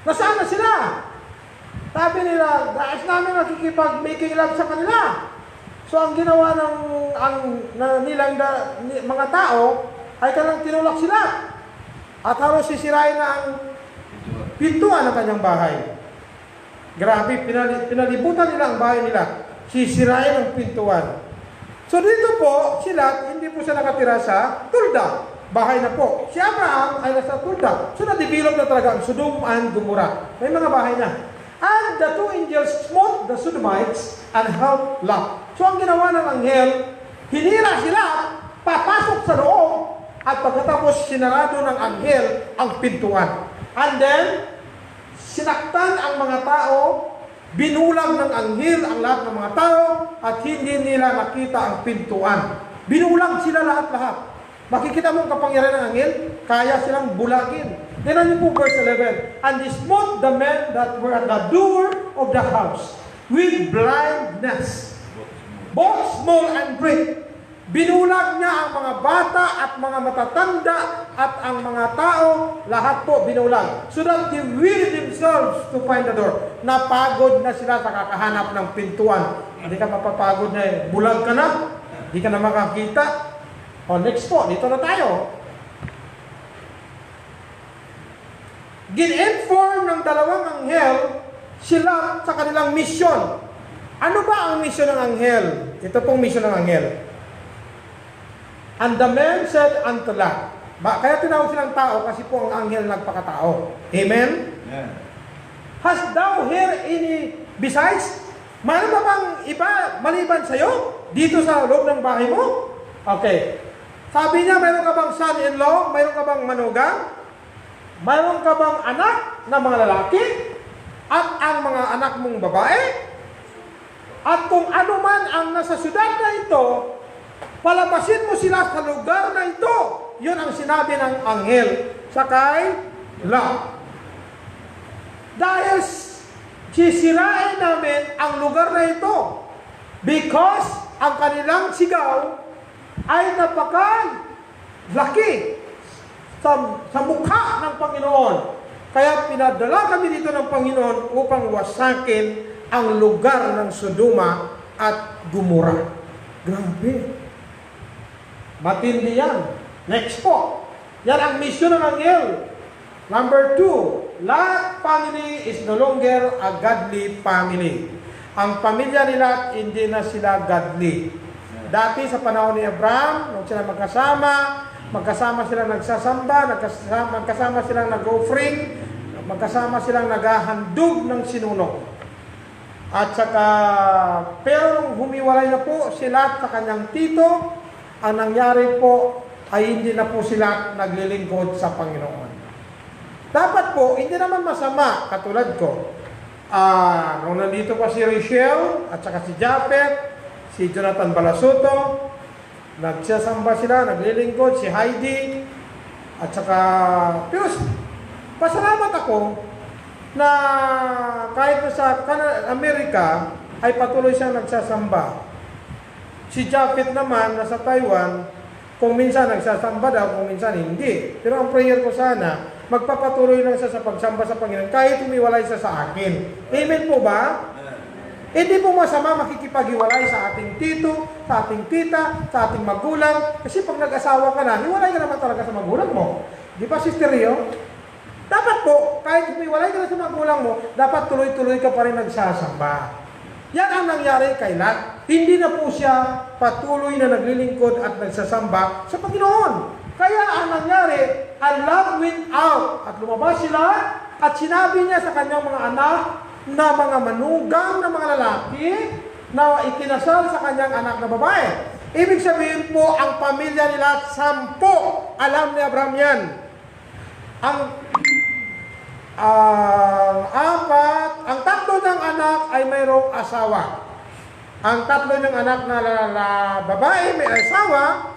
nasaan na sila? Sabi nila, dahil namin makikipag-making love sa kanila. So ang ginawa ng mga tao ay kanilang tinulak sila. At halos sisirain na ang pintuan ng kanyang bahay. Grabe, pinalibutan nila ang bahay nila. sisirain ang pintuan. So dito po, si Lot, hindi po siya nakatira sa tulda. Bahay na po. Si Abraham ay nasa tulda. So na-develop na talaga ang Sodom and Gomorrah. May mga bahay na. And the two angels smote the Sodomites and helped Lot. So ang ginawa ng anghel, hinira sila, papasok sa loob, at pagkatapos sinarado ng anghel ang pintuan. And then, sinaktan ang mga tao, binulag ng anghel ang lahat ng mga tao, at hindi nila nakita ang pintuan. Binulag sila lahat-lahat. Makikita mo ang kapangyarihan ng anghel, kaya silang bulagin. Tignan niyo po verse 11. And he smote the men that were at the door of the house with blindness, both small and great. Binulag niya ang mga bata at mga matatanda at ang mga tao, lahat po binulag. So that they wearied themselves to find the door. Napagod na sila sa kakahanap ng pintuan. Hindi ka mapapagod na bulag ka na, hindi ka na makakita. O next po, dito na tayo. Gin-inform ng dalawang anghel sila sa kanilang mission. Ano ba ang mission ng anghel? Ito pong mission ng anghel. And the man said unto Lot. Kaya tinawag silang tao kasi po ang anghel nagpakatao. Amen? Yeah. Hast thou here any besides? Mayroon ba bang iba maliban sa'yo? Dito sa loob ng bahay mo? Okay. Sabi niya, mayroon ka bang son-in-law? Mayroon ka bang manugang? Mayroon ka bang anak na mga lalaki? At ang mga anak mong babae? At kung ano man ang nasa syudad na ito, palabasin mo sila sa lugar na ito. Yun ang sinabi ng anghel sa kay Lot. Dahil sisirain namin ang lugar na ito because ang kanilang sigaw ay napakalaki sa mukha ng Panginoon. Kaya pinadala kami dito ng Panginoon upang wasakin ang lugar ng Sodoma at Gomorrah. Grabe. Matindi yan. Next po. Yan ang mission ng anghel. Number 2, Lot family is no longer a godly family. Ang pamilya ni Lot, hindi na sila godly. Dati sa panahon ni Abraham, nung sila magkasama silang nagsasamba, magkasama silang nag-offering, magkasama silang naghahandog ng sinunog. At saka, pero nung humiwalay na po si Lot sa kanyang tito, ang nangyari po ay hindi na po sila naglilingkod sa Panginoon. Dapat po, hindi naman masama, katulad ko. Nung nandito pa si Rachel, at saka si Japet, si Jonathan Balasuto, nagsasamba sila, naglilingkod, si Heidi, at saka, pero pasalamat ako na kahit na sa Amerika, ay patuloy siyang nagsasamba. Si Japet naman, nasa Taiwan, kung minsan nagsasamba daw, kung minsan hindi. Pero ang prayer ko sana, magpapatuloy lang siya sa pagsamba sa Panginoon, kahit humiwalay siya sa akin. Amen po ba? Hindi po masama makikipaghiwalay sa ating tito, sa ating tita, sa ating magulang. Kasi pag nag-asawa ka na, hiwalay ka naman talaga sa magulang mo. Di ba, Sister Rio? Dapat po, kahit humiwalay ka na sa magulang mo, dapat tuloy-tuloy ka pa rin nagsasamba. Yan ang nangyari kay Lot. Hindi na po siya patuloy na naglilingkod at nagsasamba sa Panginoon. Kaya ang nangyari, and Lot went out. At lumabas sila at sinabi niya sa kanyang mga anak na mga manugang na mga lalaki na ikinasal sa kanyang anak na babae. Ibig sabihin po, ang pamilya nila 10. Alam ni Abraham yan. Ang 3 ng anak ay mayroong asawa. Ang 3 ng anak na babae may asawa.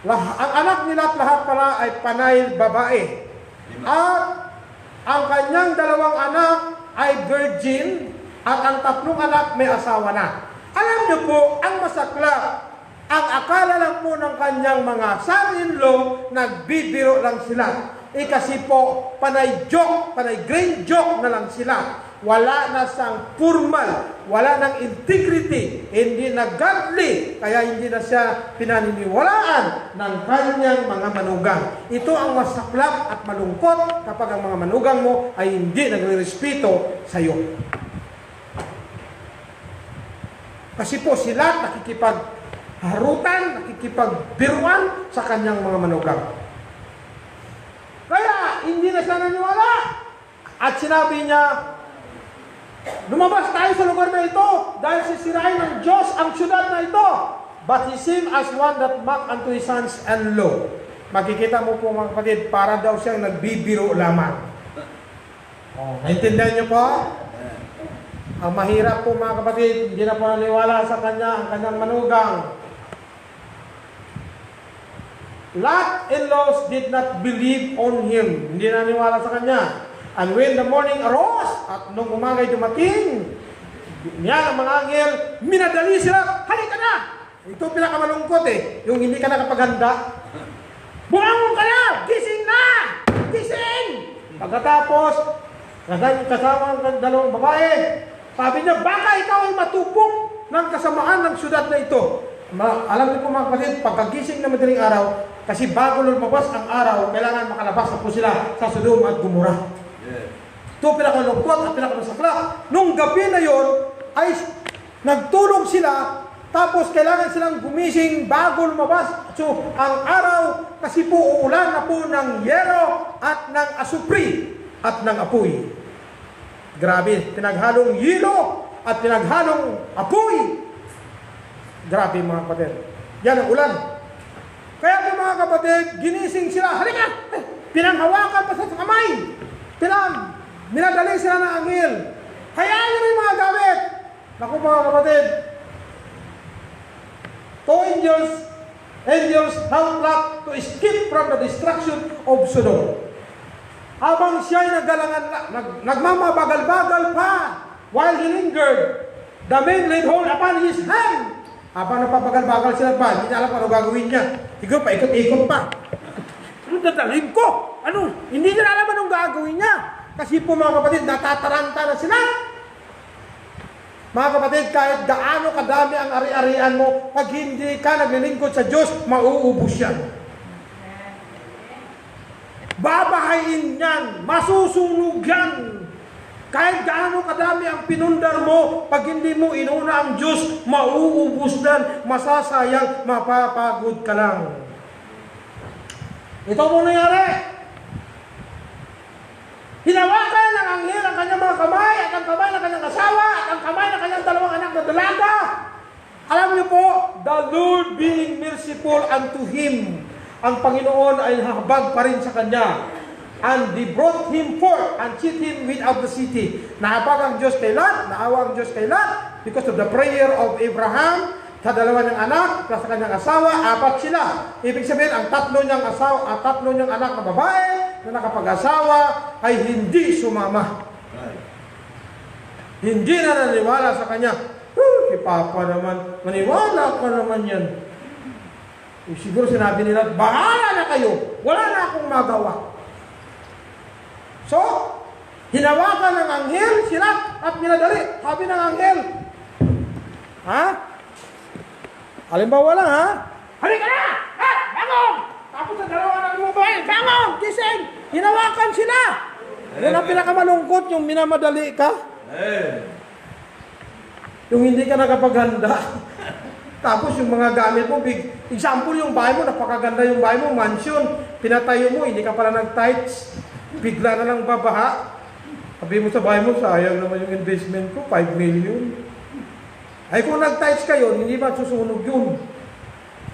Ang anak nila lahat pala ay panay babae. At ang kanyang 2 anak ay virgin at ang 3 anak may asawa na. Alam niyo po, ang masaklap, ang akala lang po ng kanyang mga son-in-law, nagbibiro lang sila. Kasi po, panay joke, panay grain joke na lang sila. Wala na siyang formal, wala nang integrity, hindi na godly, kaya hindi na siya pinaniniwalaan ng kanyang mga manugang. Ito ang masaklap at malungkot kapag ang mga manugang mo ay hindi nagre-respeto sa iyo. Kasi po sila nakikipagharutan, nakikipagbiruan sa kanyang mga manugang. Kaya, hindi na siya naniwala. At sinabi niya, lumabas tayo sa lugar na ito dahil sisirain ng Diyos ang syudad na ito. But he seemed as one that mocked unto his sons and lo. Makikita mo po mga kapatid, para daw siyang nagbibiro lamang. Naintindihan niyo po? Ang mahirap po mga kapatid, hindi na po naniwala sa kanya, ang kanyang manugang. Lot and Lot did not believe on him. Hindi na naniwala sa kanya. And when the morning arose, at nung umagay dumating, yan ang mga anghel, minadali sila, halika na! Ito pinakamalungkot yung hindi ka nakapaghanda. Bumangon ka na! Gising na! Gising! Pagkatapos, kasama ng dalawang babae, sabi niya, baka ikaw ay matupok ng kasamaan ng syudad na ito. Alam niyo po mga kapatid, pagkagising na madaling araw, kasi bago lumabas ang araw, kailangan makalabas na po sila sa Sodom at Gomorrah. Ito pinakalungkot at pinakamasakla. Nung gabi na yon, ay nagtulog sila, tapos kailangan silang gumising bago lumabas. So, ang araw, kasi po uulan na po ng yero at ng asupri at ng apoy. Grabe, pinaghalong yelo at pinaghalong apoy. Grabe mga kapatid. Yan ang ulan. Kaya po mga kapatid, ginising sila. Halika! Pinanghawakan pa sa kamay. Minadali sila ng anghel. Hayaan nyo yung mga gamit. Naku mga kapatid. Two angels helped Lot to escape from the destruction of Sodom. Habang siya'y nagmamabagal-bagal pa, while he lingered, the men laid hold upon his hand. Habang napabagal-bagal sila pa, hindi niya alam ano gagawin niya. Ikaw pa, ikot-ikot pa. Ano dadalhin ko? Ano? Hindi niya alam anong gagawin niya. Kasi po mga kapatid, natataranta na sila. Mga kapatid, kahit gaano kadami ang ari-arian mo, pag hindi ka naglilingkod sa Diyos, mauubos yan. Babahayin yan, masusunog yan. Kahit gaano kadami ang pinundar mo, pag hindi mo inuna ang Diyos, mauubos yan, masasayang, mapapagod ka lang. Ito mo nangyari. Hinawakan ng anghel ang kanyang mga kamay, at ang kamay ng kanyang asawa, at ang kamay ng kanyang dalawang anak na dalaga. Alam niyo po, the Lord being merciful unto him. Ang Panginoon ay habag pa rin sa kanya. And they brought him forth and chid him without the city. Nahabag ang Diyos kay Lot, naawa ang Diyos kay Lot, because of the prayer of Abraham, sa dalawa niyang anak, sa kanyang asawa, 4 sila. Ibig sabihin, ang 3 niyang asawa, at 3 niyang anak na babae, na nakapag-asawa, ay hindi sumama. Hindi na naniwala sa kanya. Si Papa naman, maniwala ka naman yan. Siguro sinabi nila, bahala na kayo, wala na akong magawa. So, hinawakan ng anghel sila at minadali. Sabi ng anghel, ha? Halimbawa lang, ha? Halika na! Bangon! Tapos sa dalawa ng mobile, bangon! Gising! Hinawakan sila! Yan ang pinakamalungkot, yung minamadali ka. Yung hindi ka nakapaghanda. Tapos yung mga gamit mo, example yung bahay mo, napakaganda yung bahay mo, mansion, pinatayo mo, hindi ka pala nag-tights, bigla na lang babaha. Sabi mo sa bahay mo, sayang naman yung investment ko, 5 million. Ay kung nag-tights kayo, hindi ba susunog yun?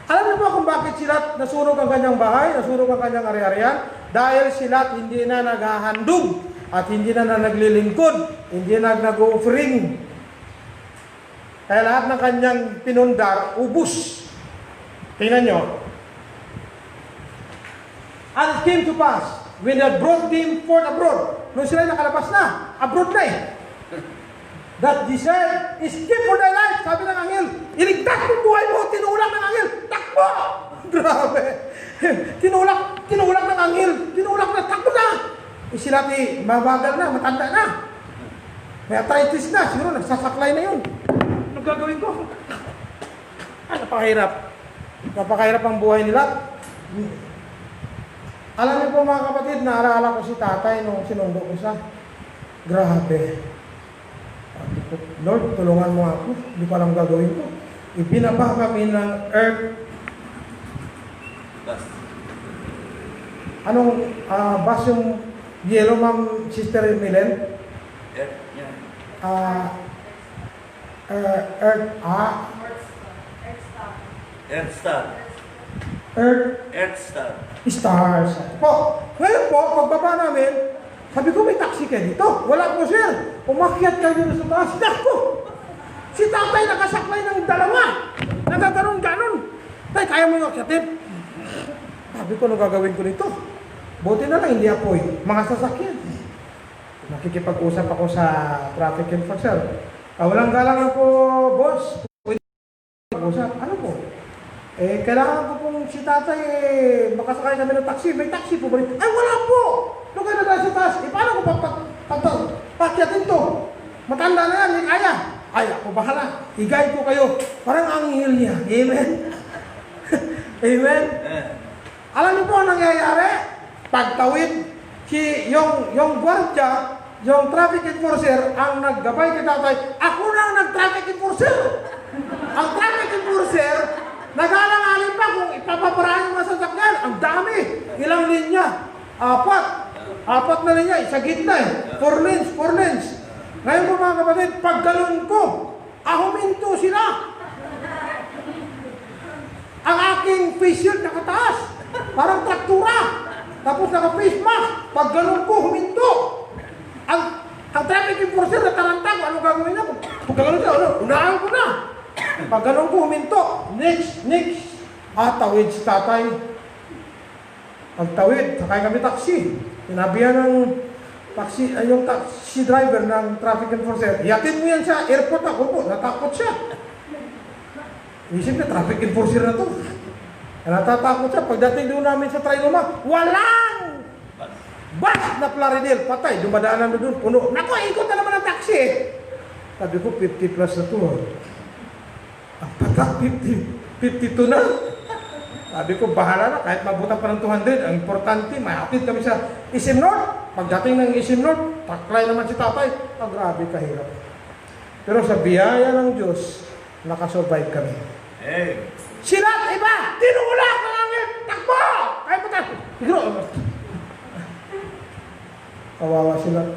Alam niyo ba kung bakit sila nasunog ang kanyang bahay, nasunog ang kanyang ari-arian? Dahil sila hindi na naghahandog at hindi na naglilingkod, hindi na nag-offering. Kaya lahat ng kanyang pinundar, ubus. Tingnan nyo. And it came to pass, when they brought him forth abroad, nung sila nakalabas na, abroad na that he said, escape for thy life. Sabi ng anghel, iligtas mo buhay mo, tinulak ng anghel, takbo! Grabe. Tinulak ng anghel, tinulak na, takbo na. Sila mabagal na, matanda na. May arthritis na, siguro nagsasaklay na yun. Ano gagawin ko? Ay, napakahirap. Napakahirap ang buhay nila. Alam niyo po mga kapatid, naaalala ko si tatay nung sinundo ko siya. Grabe. Lord, tulungan mo ako. Hindi ko alam gagawin ko. Ibinaba kami ng earth. Anong bus yung yellow, Ma'am Sister Milen? Earth Stars. Po, ngayon po, pagbaba namin, sabi ko, may taxi kayo dito. Wala po, sir. Umakyat kayo dito sa taas. Naku! Si tatay nakasaklay ng dalawa. Nagaganon-ganon. Tay, kaya mo yung akyatin? Sabi ko, ano gagawin ko nito? Buti na lang, hindi apoy. Mga sasakyan. Nakikipag-usap ako sa traffic enforcer. Walang galang po, boss. Pwede mag-usap. Ano po? Kailangan ko pong si tatay, makasakay kami ng taxi. May taxi po ba rin? Ay, wala po! Nung kayo na tayo sa taas, paano ko pakyatin to? Matanda na yan, kaya. Ay, ako bahala. I-guide ko kayo. Parang anghel niya. Amen? Amen? Alam niyo po ang nangyayari? Pagtawid, yung gwardiya, yung traffic enforcer, ang naggabay kay tatay, ako na ang nag-traffic enforcer. Ang traffic enforcer, nag-alangalin pa kung ipapaparaan yung mga sasakyan. Ang dami. Ilang linya? Apat na linya. Sa gitna eh. 4 lanes. Ngayon po mga kapatid, pag galon ko, huminto sila. Ang aking face shield nakataas. Parang traktura. Tapos naka-face mask. Pag galon ko, huminto. Ang traffic enforcer na tarantag, ano gagawin niya? Pag galon siya, unahan ko na. Pag galon ko, huminto. Next. Tawid si tatay. Pagtawid, sakay kami taxi. Sinabihan ng yung taxi driver ng traffic enforcer, ihatid mo yan sa airport. Ako po, natakot siya. Isip na, traffic enforcer na to. Natatakot siya. Pagdating doon namin sa Trinoma, walang bus na Plaridel. Patay, dumadaanan na doon, puno. Naku, ikot na naman ang taxi. Sabi ko, 50 plus na to. Ang patak, 52 na. Sabi ko, bahala na, kahit mabutan pa ng 200, ang importante, mahatid kami sa Isim North. Pagdating ng Isim North, taklay naman si tatay. Grabe kahirap. Pero sa biyaya ng Diyos, nakasurvive kami. Hey. Sila, iba, tinulak ng angin, takbo! Kaya pa tayo. Kawawa sila.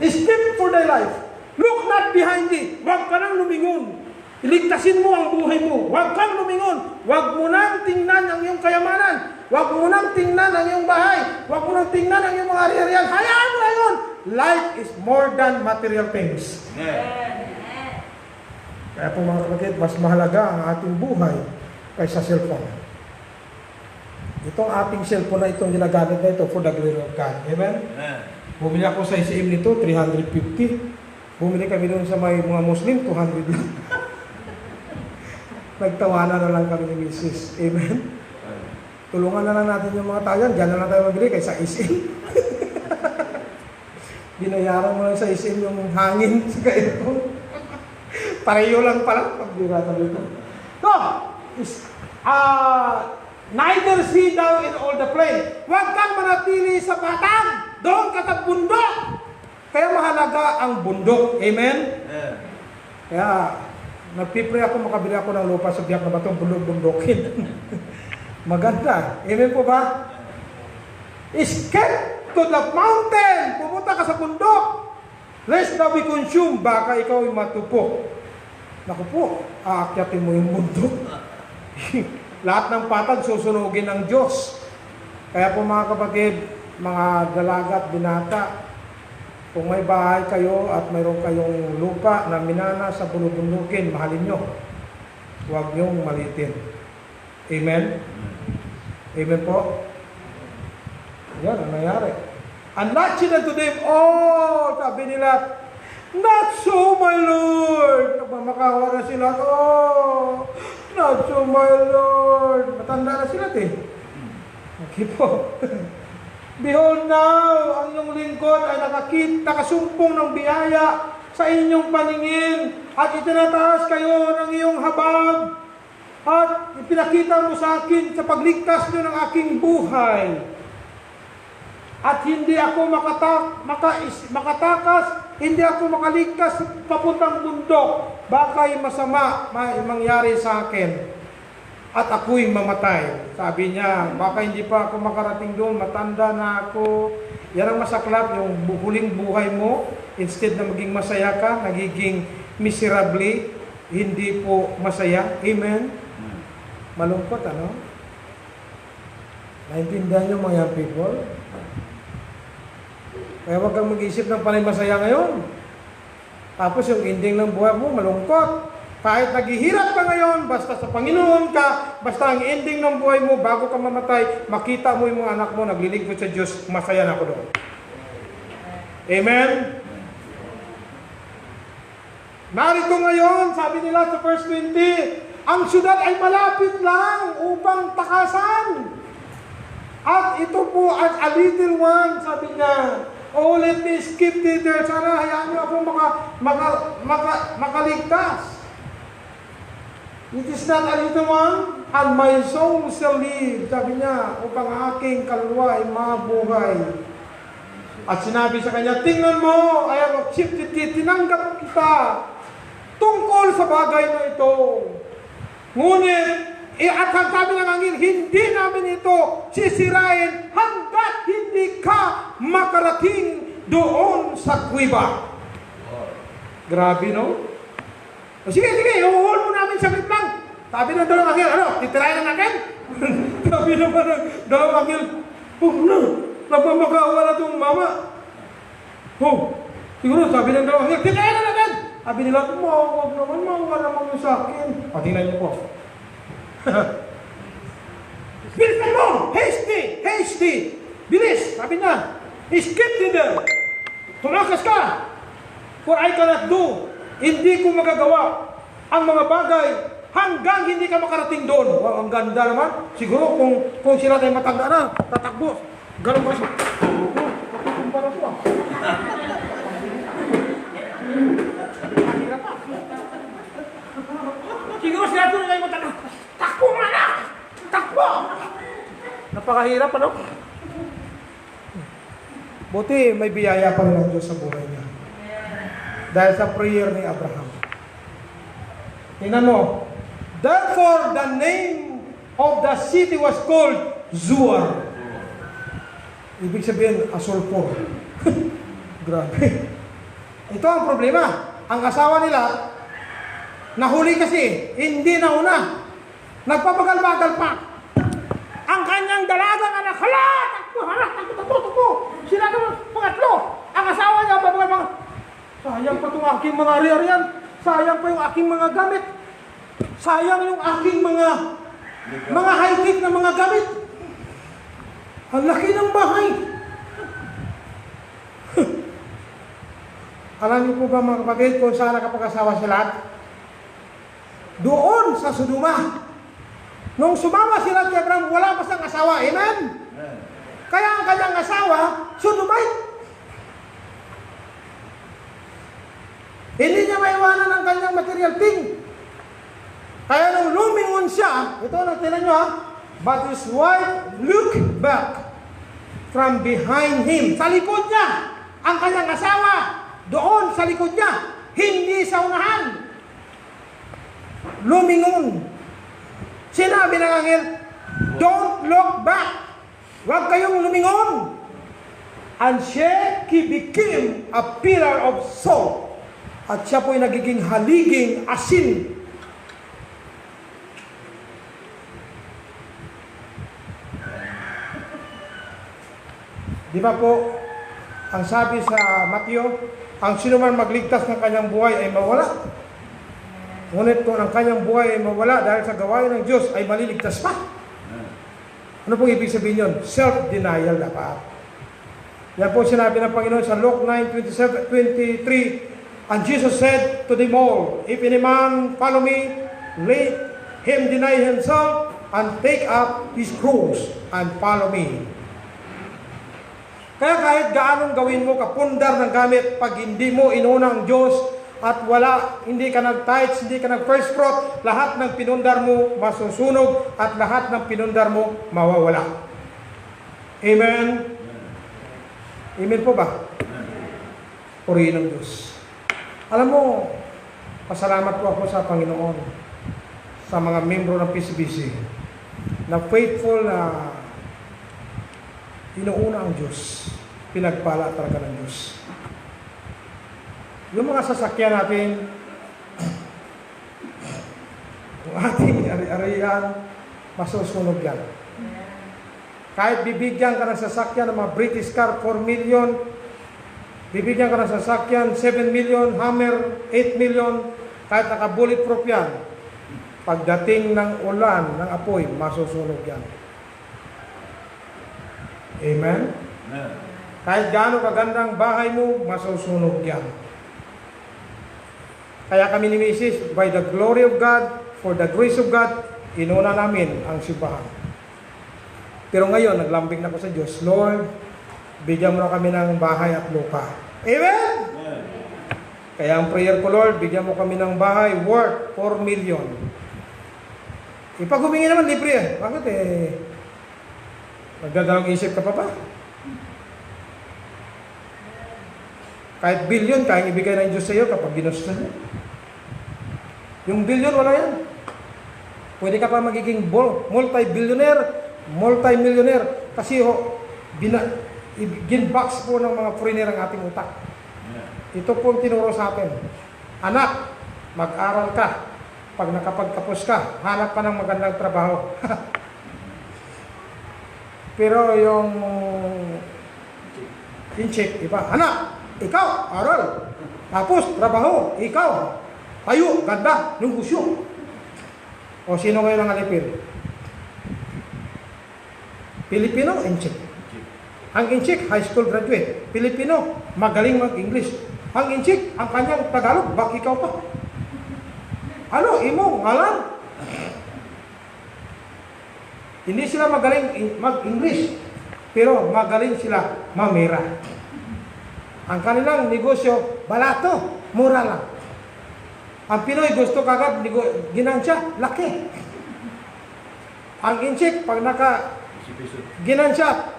Step for thy life. Look not behind thee. Huwag ka nang lumingon. Iligtasin mo ang buhay mo. Huwag kang lumingon. Huwag mo nang tingnan ang iyong kayamanan. Huwag mo nang tingnan ang iyong bahay. Huwag mo nang tingnan ang iyong mga ari-arian. Hayaan mo ngayon. Life is more than material things. Kaya po mga kapatid, mas mahalaga ang ating buhay kaysa cellphone. Itong ating cellphone na itong ginagamit na ito for the glory of God. Amen? Bumili ako sa ICM nito, 350. Bumili kami doon sa may mga Muslim, 200 lang. Nagtawanan na lang kami ni Mrs. Amen? Tulungan na lang natin yung mga tao yan. Diyan na lang tayo magbili kaysa ICM. Binayaran mo lang sa ICM yung hangin sa kairton. Pareho lang pala pag binata dito. So, neither see thou in all the plain. Huwag kang manatili sa patag. Doon ka sa bundok. Kaya mahalaga ang bundok. Amen? Kaya, nagpipray ako, makabili ako ng lupa sa biyak na batong bundok-bundokin. Maganda. Amen po ba? Escape to the mountain. Pumunta ka sa bundok. Lest thou be consumed. Baka ikaw ay matupok. Naku po, aakyatin mo yung bundok. Lahat ng patag susunugin ng Diyos. Kaya po mga kapatid, mga dalaga at binata, kung may bahay kayo at mayroon kayong lupa na minana sa bulubundukin, mahalin nyo. Huwag nyong malitin. Amen? Amen po? Yan ang nangyari. And not sila to them, sabi nila, not so, my Lord. Nagmamakawa na sila, not so, my Lord. Matanda na sila, Okay po. Behold now, ang iyong lingkod ay nakasumpong ng biyaya sa inyong paningin at itinataas kayo ng iyong habag at ipinakita mo sa akin sa pagligtas nyo ng aking buhay. at hindi ako makatakas, hindi ako makaligtas papuntang bundok, baka'y masama mangyari sa akin at ako'y mamatay. Sabi niya, baka hindi pa ako makarating doon, matanda na ako. Yan ang masaklap, yung huling buhay mo, instead na maging masaya ka, nagiging miserably, hindi po masaya. Amen? Malungkot, ano? Naintindihan niyo mga young people? Kaya huwag kang mag-isip ng panay masaya ngayon. Tapos yung ending ng buhay mo, malungkot. Kahit naghihirap ka ngayon, basta sa Panginoon ka, basta ang ending ng buhay mo, bago ka mamatay, makita mo yung mga anak mo, naglilingkod sa Diyos, masaya na ako doon. Amen? Narito ngayon, sabi nila sa verse 20, ang syudad ay malapit lang upang takasan. At ito po, a little one, sabi niya, oh, let me skip thither. Sana hayaan niyo ako makaligtas. It is not a little one, and my soul shall live. Sabi niya, upang aking kaluluwa ay mabuhay. At sinabi sa kanya, tingnan mo, I have accepted it, tinanggap kita tungkol sa bagay na ito. Ngunit, at sabi ng angel, hindi namin ito sisirain hanggat hindi ka makarating doon sa kuweba. Grabe, no? Sige, iuhol mo namin saglit lang. Sabi ng dalawang angel, ano, titirayan na natin? Sabi naman ng dalawang angel, huwag na, napamakawa na itong mama. Siguro, sabi ng dalawang angel, titirayan na natin. Sabi nila, huwag naman, mawa naman yung sa akin. Tingnan niyo po. Bilisan mo! Hasty! Bilis! Sabi niya, skip thither. Tumakas ka. For I cannot do. Hindi ko magagawa ang mga bagay hanggang hindi ka makarating doon. Wow, ang ganda naman. Siguro kung sila tayo matanda na, tatakbo. Ganun ba siya? Tatakbo na po. Siguro sila doon tayo matanda. Takbo nga na! Takbo! Napakahirap, ano? Buti may biyaya pa rin ang Diyos sa buhay niya. Dahil sa prayer ni Abraham. Tingnan mo. Therefore, the name of the city was called Zoar. Ibig sabihin, asulpor. Grabe. Ito ang problema. Ang asawa nila, nahuli kasi, hindi nauna. Nagpapagal-bagal pa. Ang kanyang dalagang anak, takbo. Sila naman, pangatlo. Ang asawa niya, papagal-bagal. Sayang pa itong aking mga ari-arian. Sayang pa yung aking mga gamit. Sayang yung aking mga high-tech na mga gamit. Ang laki ng bahay. Alam niyo po ba mga kapatid kung saan nakapag-asawa sila? Doon sa Sodoma. Nung sumama sila kay Abraham, wala pa siyang asawa. Amen? Kaya ang kanyang asawa, Sodomite. Hindi niya maiwanan ang kanyang material thing. Kaya nung lumingon siya, ito na, tinan nyo ha, but his wife looked back from behind him. Sa likod niya, ang kanyang asawa, doon sa likod niya, hindi sa unahan. Lumingon. Sinabi ng angel, don't look back. Huwag kayong lumingon. And she became a pillar of salt. At siya po'y nagiging haliging asin. Di ba po, ang sabi sa Mateo, ang sinuman magligtas ng kanyang buhay ay mawala. Ngunit kung ang kanyang buhay ay mawala dahil sa gawain ng Diyos ay maliligtas pa. Ano pong ibig sabihin yun? Self-denial dapat. Yan po sinabi ng Panginoon sa Luke 9:23. And Jesus said to them all, if any man follow me, let him deny himself and take up his cross and follow me. Kaya kahit gaanong gawin mo kapundar ng gamit, pag hindi mo inuna ang Diyos at hindi ka nag-tithes, hindi ka nag-first fruit, lahat ng pinundar mo masusunog at lahat ng pinundar mo mawawala. Amen? Amen po ba? Purihin ng Diyos. Alam mo, pasalamat po ako sa Panginoon, sa mga membro ng PCBC, na faithful na inuuna ang Diyos. Pinagpala talaga ng Diyos. Yung mga sasakyan natin, yung ating ari-arian, masusunog yan. Kahit bibigyan ka ng sasakyan ng mga British car, 4 million, bibigyan ka ng sasakyan, 7 million, Hammer, 8 million, kahit naka-bulletproof yan, pagdating ng ulan, ng apoy, masusunog yan. Amen? Kahit gaano kagandang bahay mo, masusunog yan. Kaya kami ni Mrs., by the glory of God, for the grace of God, inuna namin ang simbahan. Pero ngayon, naglambing na ko sa Diyos, Lord, bigyan mo na kami ng bahay at lupa. Amen? Kaya ang prayer ko, Lord, bigyan mo kami ng bahay worth 4 million. Pag humingi naman, libre eh. Bakit eh? Nagdadalawang isip ka pa? Kahit billion, kaya ibigay ng Diyos sa iyo kapag ginusto niya. Yung billion, wala yan. Pwede ka pa magiging multi-millionaire kasi ginbox po ng mga foreigner ang ating utak. Ito po ang tinuro sa atin. Anak, mag-aral ka. Pag nakapagtapos ka, hanap ka ng magandang trabaho. Pero yung in-check, iba, anak, ikaw, aral. Tapos, trabaho, ikaw. Tayo, ganda, negosyo. O sino kayo ng alipin? Pilipino, in-check. Ang in-check, high school graduate. Pilipino, magaling mag-English. Ang in-check, ang kanyang Tagalog, bak ikaw pa. Ano, imo, ngalan? Hindi sila magaling mag-English, pero magaling sila mamera. Ang kanilang negosyo, balato, mura lang. Ang Pinoy gusto kagad ginansya, laki. Ang in-check, pag ginansya,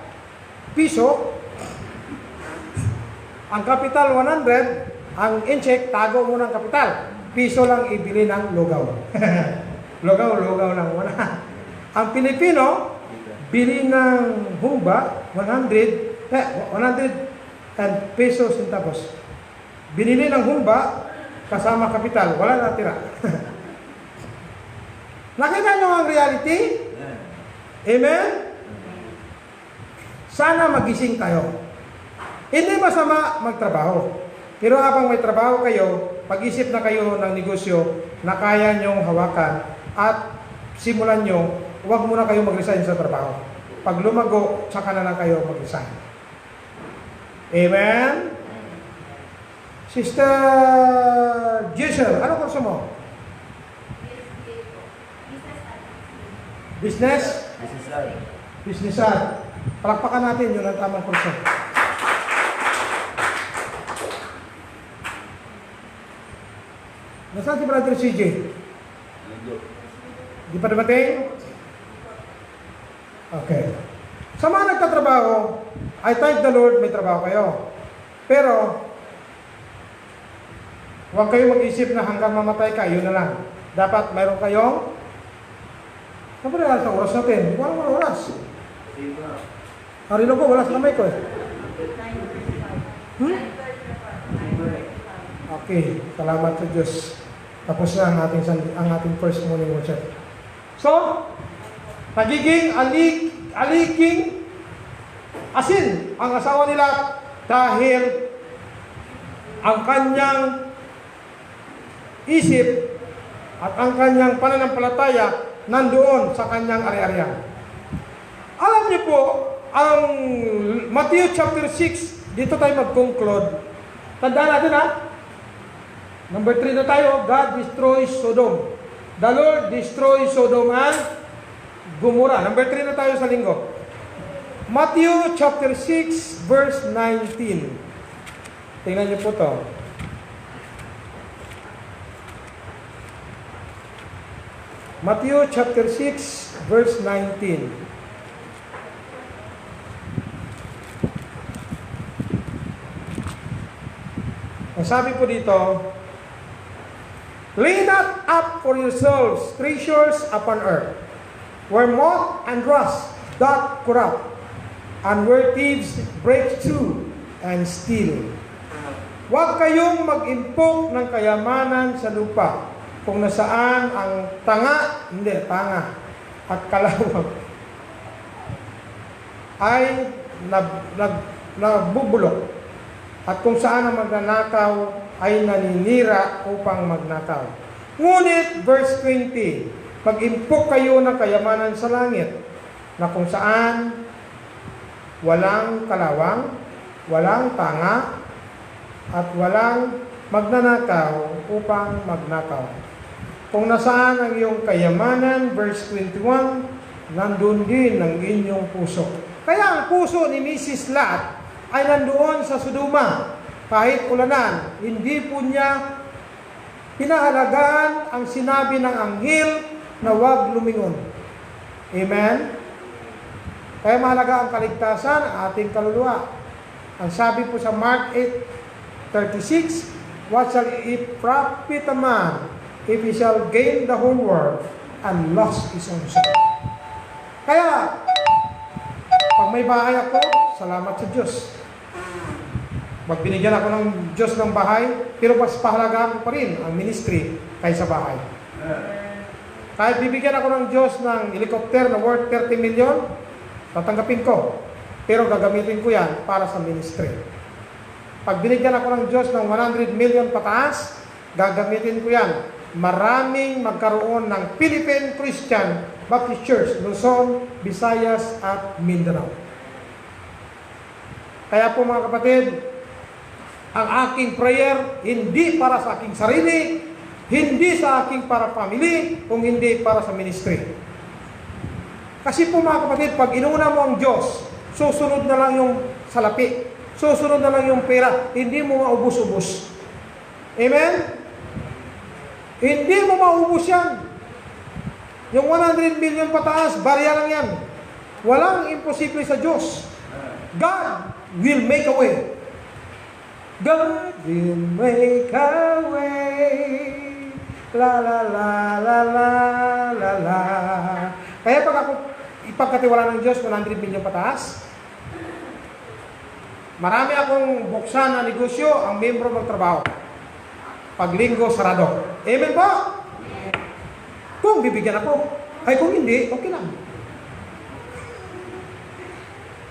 piso, ang capital 100, ang in-check, tago mo ng capital. Piso lang ibili ng lugaw. lugaw lang wala. Ang Pilipino, bili ng humba, 100 and pesos centavos. Binili ng humba, kasama kapital, wala natira. Nakita nyo ang reality? Amen? Sana magising tayo. Hindi masama magtrabaho. Pero habang may trabaho kayo, pag-isip na kayo ng negosyo na kaya nyong hawakan at simulan nyo, huwag muna kayo mag-resign sa trabaho. Pag lumago, saka na lang kayo mag-resign. Amen? Sister Giselle, ano kurso mo? Business? Business art. Palakpakan natin yun ang tamang kurso. Nasaan si Brother CJ? Di pa dumating? Okay. Sa mga nagtatrabaho, I thank the Lord may trabaho kayo. Pero, huwag kayo mag-isip na hanggang mamatay ka, yun na lang. Dapat mayroon kayong siyempre, alas ang oras natin. Walang oras. Harino ko, wala sa kamay ko eh. Okay, salamat sa Diyos. Tapos na ang ating first morning worship. So, nagiging aliking asin ang asawa nila dahil ang kanyang isip at ang kanyang pananampalataya nandoon sa kanyang ari-arian. Alam niyo po, ang Matthew chapter 6, dito tayo mag-conclude. Tandaan natin ha. Number 3 na tayo, God destroys Sodom. The Lord destroys Sodom and Gomorrah. Number 3 na tayo sa linggo. Matthew chapter 6, verse 19. Tingnan niyo po to. Matthew chapter 6, verse 19. sabi po dito, lay not up for yourselves treasures upon earth, where moth and rust doth corrupt, and where thieves break through and steal. Huwag kayong mag-impok ng kayamanan sa lupa, kung nasaan ang tanga at kalawang ay nabubulok, at kung saan ang magnanakaw ay naninira upang magnakaw. Ngunit, verse 20, mag-impok kayo ng kayamanan sa langit, na kung saan walang kalawang, walang tanga, at walang magnanakaw upang magnakaw. Kung nasaan ang iyong kayamanan, verse 21, nandun din ang inyong puso. Kaya ang puso ni Mrs. Lot ay nandoon sa Sodoma. Kahit ulanan, hindi po niya pinahalagaan ang sinabi ng anghel na huwag lumingon. Amen? Kaya mahalaga ang kaligtasan ng ating kaluluwa. Ang sabi po sa Mark 8:36, what shall it profit a man if he shall gain the whole world and lost his own soul? Kaya, pag may bahay ako, salamat sa Diyos. Magbinigyan ako ng Diyos ng bahay, pero mas pahalagaan ko pa rin ang ministry kaysa bahay. Kahit bibigyan ako ng Diyos ng helicopter na worth 30 million, tatanggapin ko. Pero gagamitin ko yan para sa ministry. Pag binigyan ako ng Diyos ng 100 million pataas, gagamitin ko yan. Maraming magkaroon ng Philippine Christian Baptist Church, Luzon, Visayas, at Mindanao. Kaya po mga kapatid, ang aking prayer, hindi para sa aking sarili, hindi sa aking para family, kung hindi para sa ministry. Kasi po mga kapatid, pag inuna mo ang Diyos, susunod na lang yung salapi, susunod na lang yung pera, hindi mo maubos-ubos. Amen? Hindi mo maubos yan. Yung 100 million pataas, barya lang yan. Walang imposible sa Diyos. God will make a way. God will make a way. La la la la la la la. Kaya pag ako ipagkatiwala ng Diyos 100 million pataas, marami akong buksan na negosyo, ang membro magtrabaho. Pag linggo, sarado. Amen po? Kung bibigyan ako, ay kung hindi, okay lang.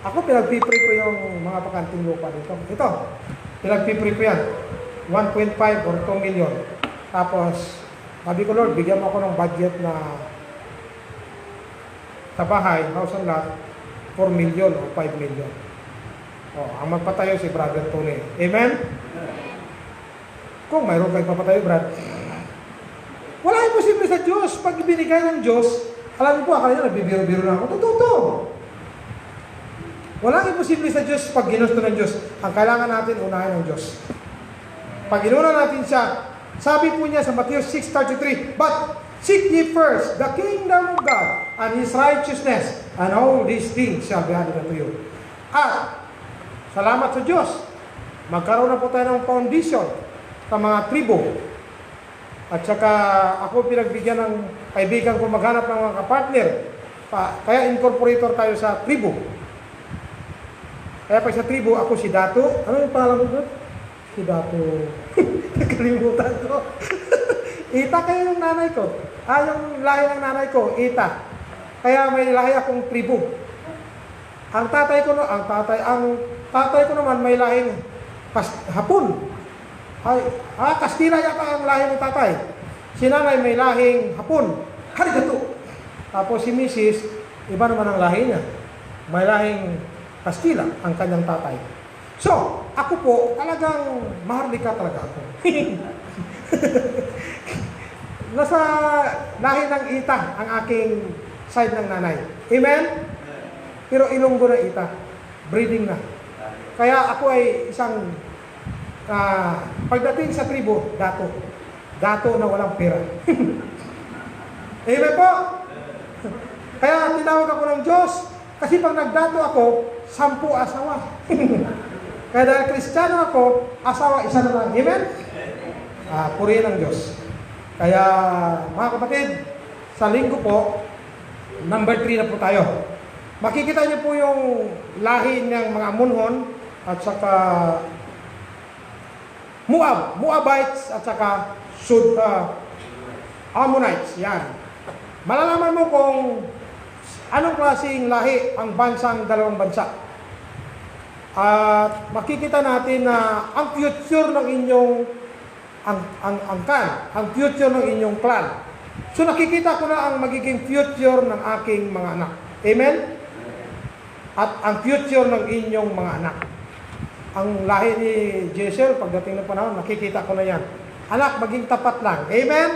Ako pinagpipray ko yung mga pakanting lupa dito. Ito, pinagpipray ko yan. 1.5 or 2 million. Tapos, sabi ko, Lord, bigyan mo ako ng budget na sa bahay, house and lot, 4 million o 5 million. O, ang magpatayo si Brother Tony. Amen? Kung mayroon kayo papatayo, Brad, wala yung posible sa Diyos. Pag ibinigay ng Diyos, alam mo po, akala nyo, nagbibiro-biro na ako. Totoo. Walang imposible sa Diyos pag ginusto ng Diyos. Ang kailangan natin, unahin ng Diyos. Pag inuna natin siya, sabi po niya sa Matthew 6:33, but seek ye first the kingdom of God and His righteousness, and all these things shall be added unto you. At, salamat sa Diyos, magkaroon na po tayo ng foundation sa mga tribo. At saka ako pinagbigyan ng kaibigan ko maghanap ng mga kapartner. Kaya incorporator tayo sa tribo. Kaya pag sa tribo, ako si Dato. Ano yung pangalan ko? Si Dato. Nakalimutan ko. Ita kayo yung nanay ko. Yung lahi ng nanay ko, Ita. Kaya may lahi akong tribo. Ang tatay ko naman may lahing Hapon. Kastila yata ang lahi ng tatay. Si nanay may lahing Hapon. Harigato. Tapos si Mrs., iba naman ang lahi niya. May lahing Kastila ang kanyang tatay. So, ako po, talagang maharlika talaga ako. Nasa lahi ng Ita ang aking side ng nanay. Amen? Pero Ilonggo na Ita. Breeding na. Kaya ako ay isang pagdating sa tribo, Dato. Dato na walang pera. Amen po? Kaya tinawag ako ng Diyos, kasi pag nagdato ako, 10 asawa. Kaya dahil Kristiyano ako, asawa isa na lang. Amen? Purihin ang Diyos. Kaya, mga kapatid, sa linggo po, number 3 na po tayo. Makikita niyo po yung lahi ng mga Amonhon at saka Moabites at saka Ammonites. Yan. Malalaman mo kung anong klaseng lahi ang bansang dalawang bansa. At makikita natin na ang future ng inyong ang future ng inyong clan. So nakikita ko na ang magiging future ng aking mga anak. Amen? At ang future ng inyong mga anak. Ang lahi ni Jessel, pagdating ng panahon, nakikita ko na yan. Anak, maging tapat lang. Amen?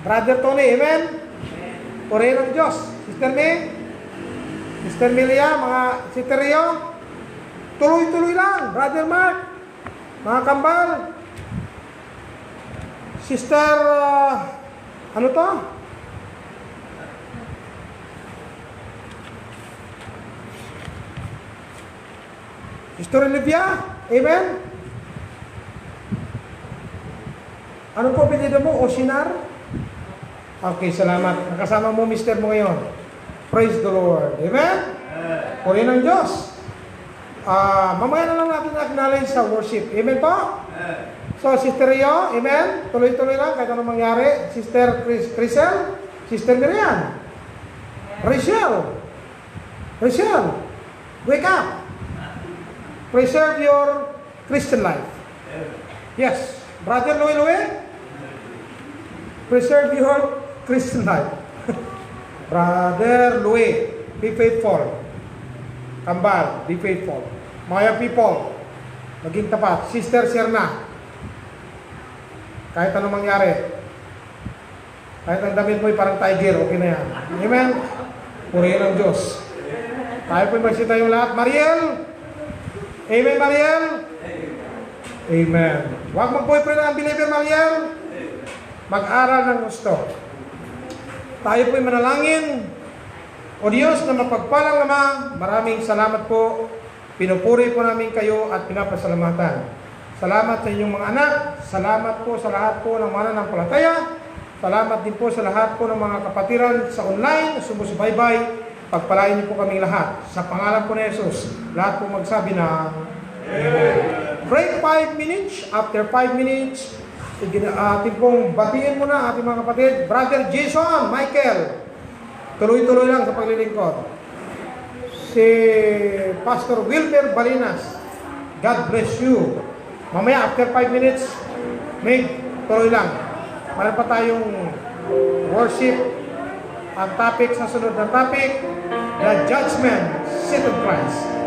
Brother Tony, amen? Purihin ng Diyos. Sister May, Sister Milia, mga Sister Rio, tuloy-tuloy lang. Brother Mark, mga kambal, Sister, ano to? Sister Olivia, amen? Ano po pinido mo? Osinar? Okay, salamat. Nakasama mo, mister mo ngayon. Praise the Lord. Amen? Purihin ng Diyos. Mamaya na lang natin acknowledge sa worship. Amen po? So, Sister Rio, amen? Tuloy-tuloy lang kahit anong mangyari. Sister Crisel, Sister Miriam, Rachel, wake up. Preserve your Christian life. Yes. Brother Louie, preserve your Christian life. Brother Louie, be faithful. Kambal, be faithful. Mga people, maging tapat. Sister Sierna, kahit anong mangyari, kahit ang damit mo'y parang tiger, okay na yan. Amen? Purihin ang Diyos. Tayo po'y magsita yung lahat. Mariel, amen, Mariel? Amen. Huwag mag-boyfriend ang believer, Mariel. Mag-aral ng gusto. Tayo po'y manalangin. O Diyos na mapagpalang Ama, maraming salamat po. Pinupuri po namin kayo at pinapasalamatan. Salamat sa inyong mga anak. Salamat po sa lahat po ng mananampalataya. Salamat din po sa lahat po ng mga kapatiran sa online, sumusubaybay. Pagpalain niyo po kaming lahat. Sa pangalan po ni Jesus, lahat po magsabi na Amen. Break 5 minutes. After 5 minutes, ating pong batiin muna ating mga kapatid. Brother Jason, Michael, tuloy-tuloy lang sa paglilingkod. Si Pastor Wilber Balinas, God bless you. Mamaya, after 5 minutes, tuloy lang. Meron pa tayong worship. Ang topic sa sunod na topic, the judgment seat of Christ.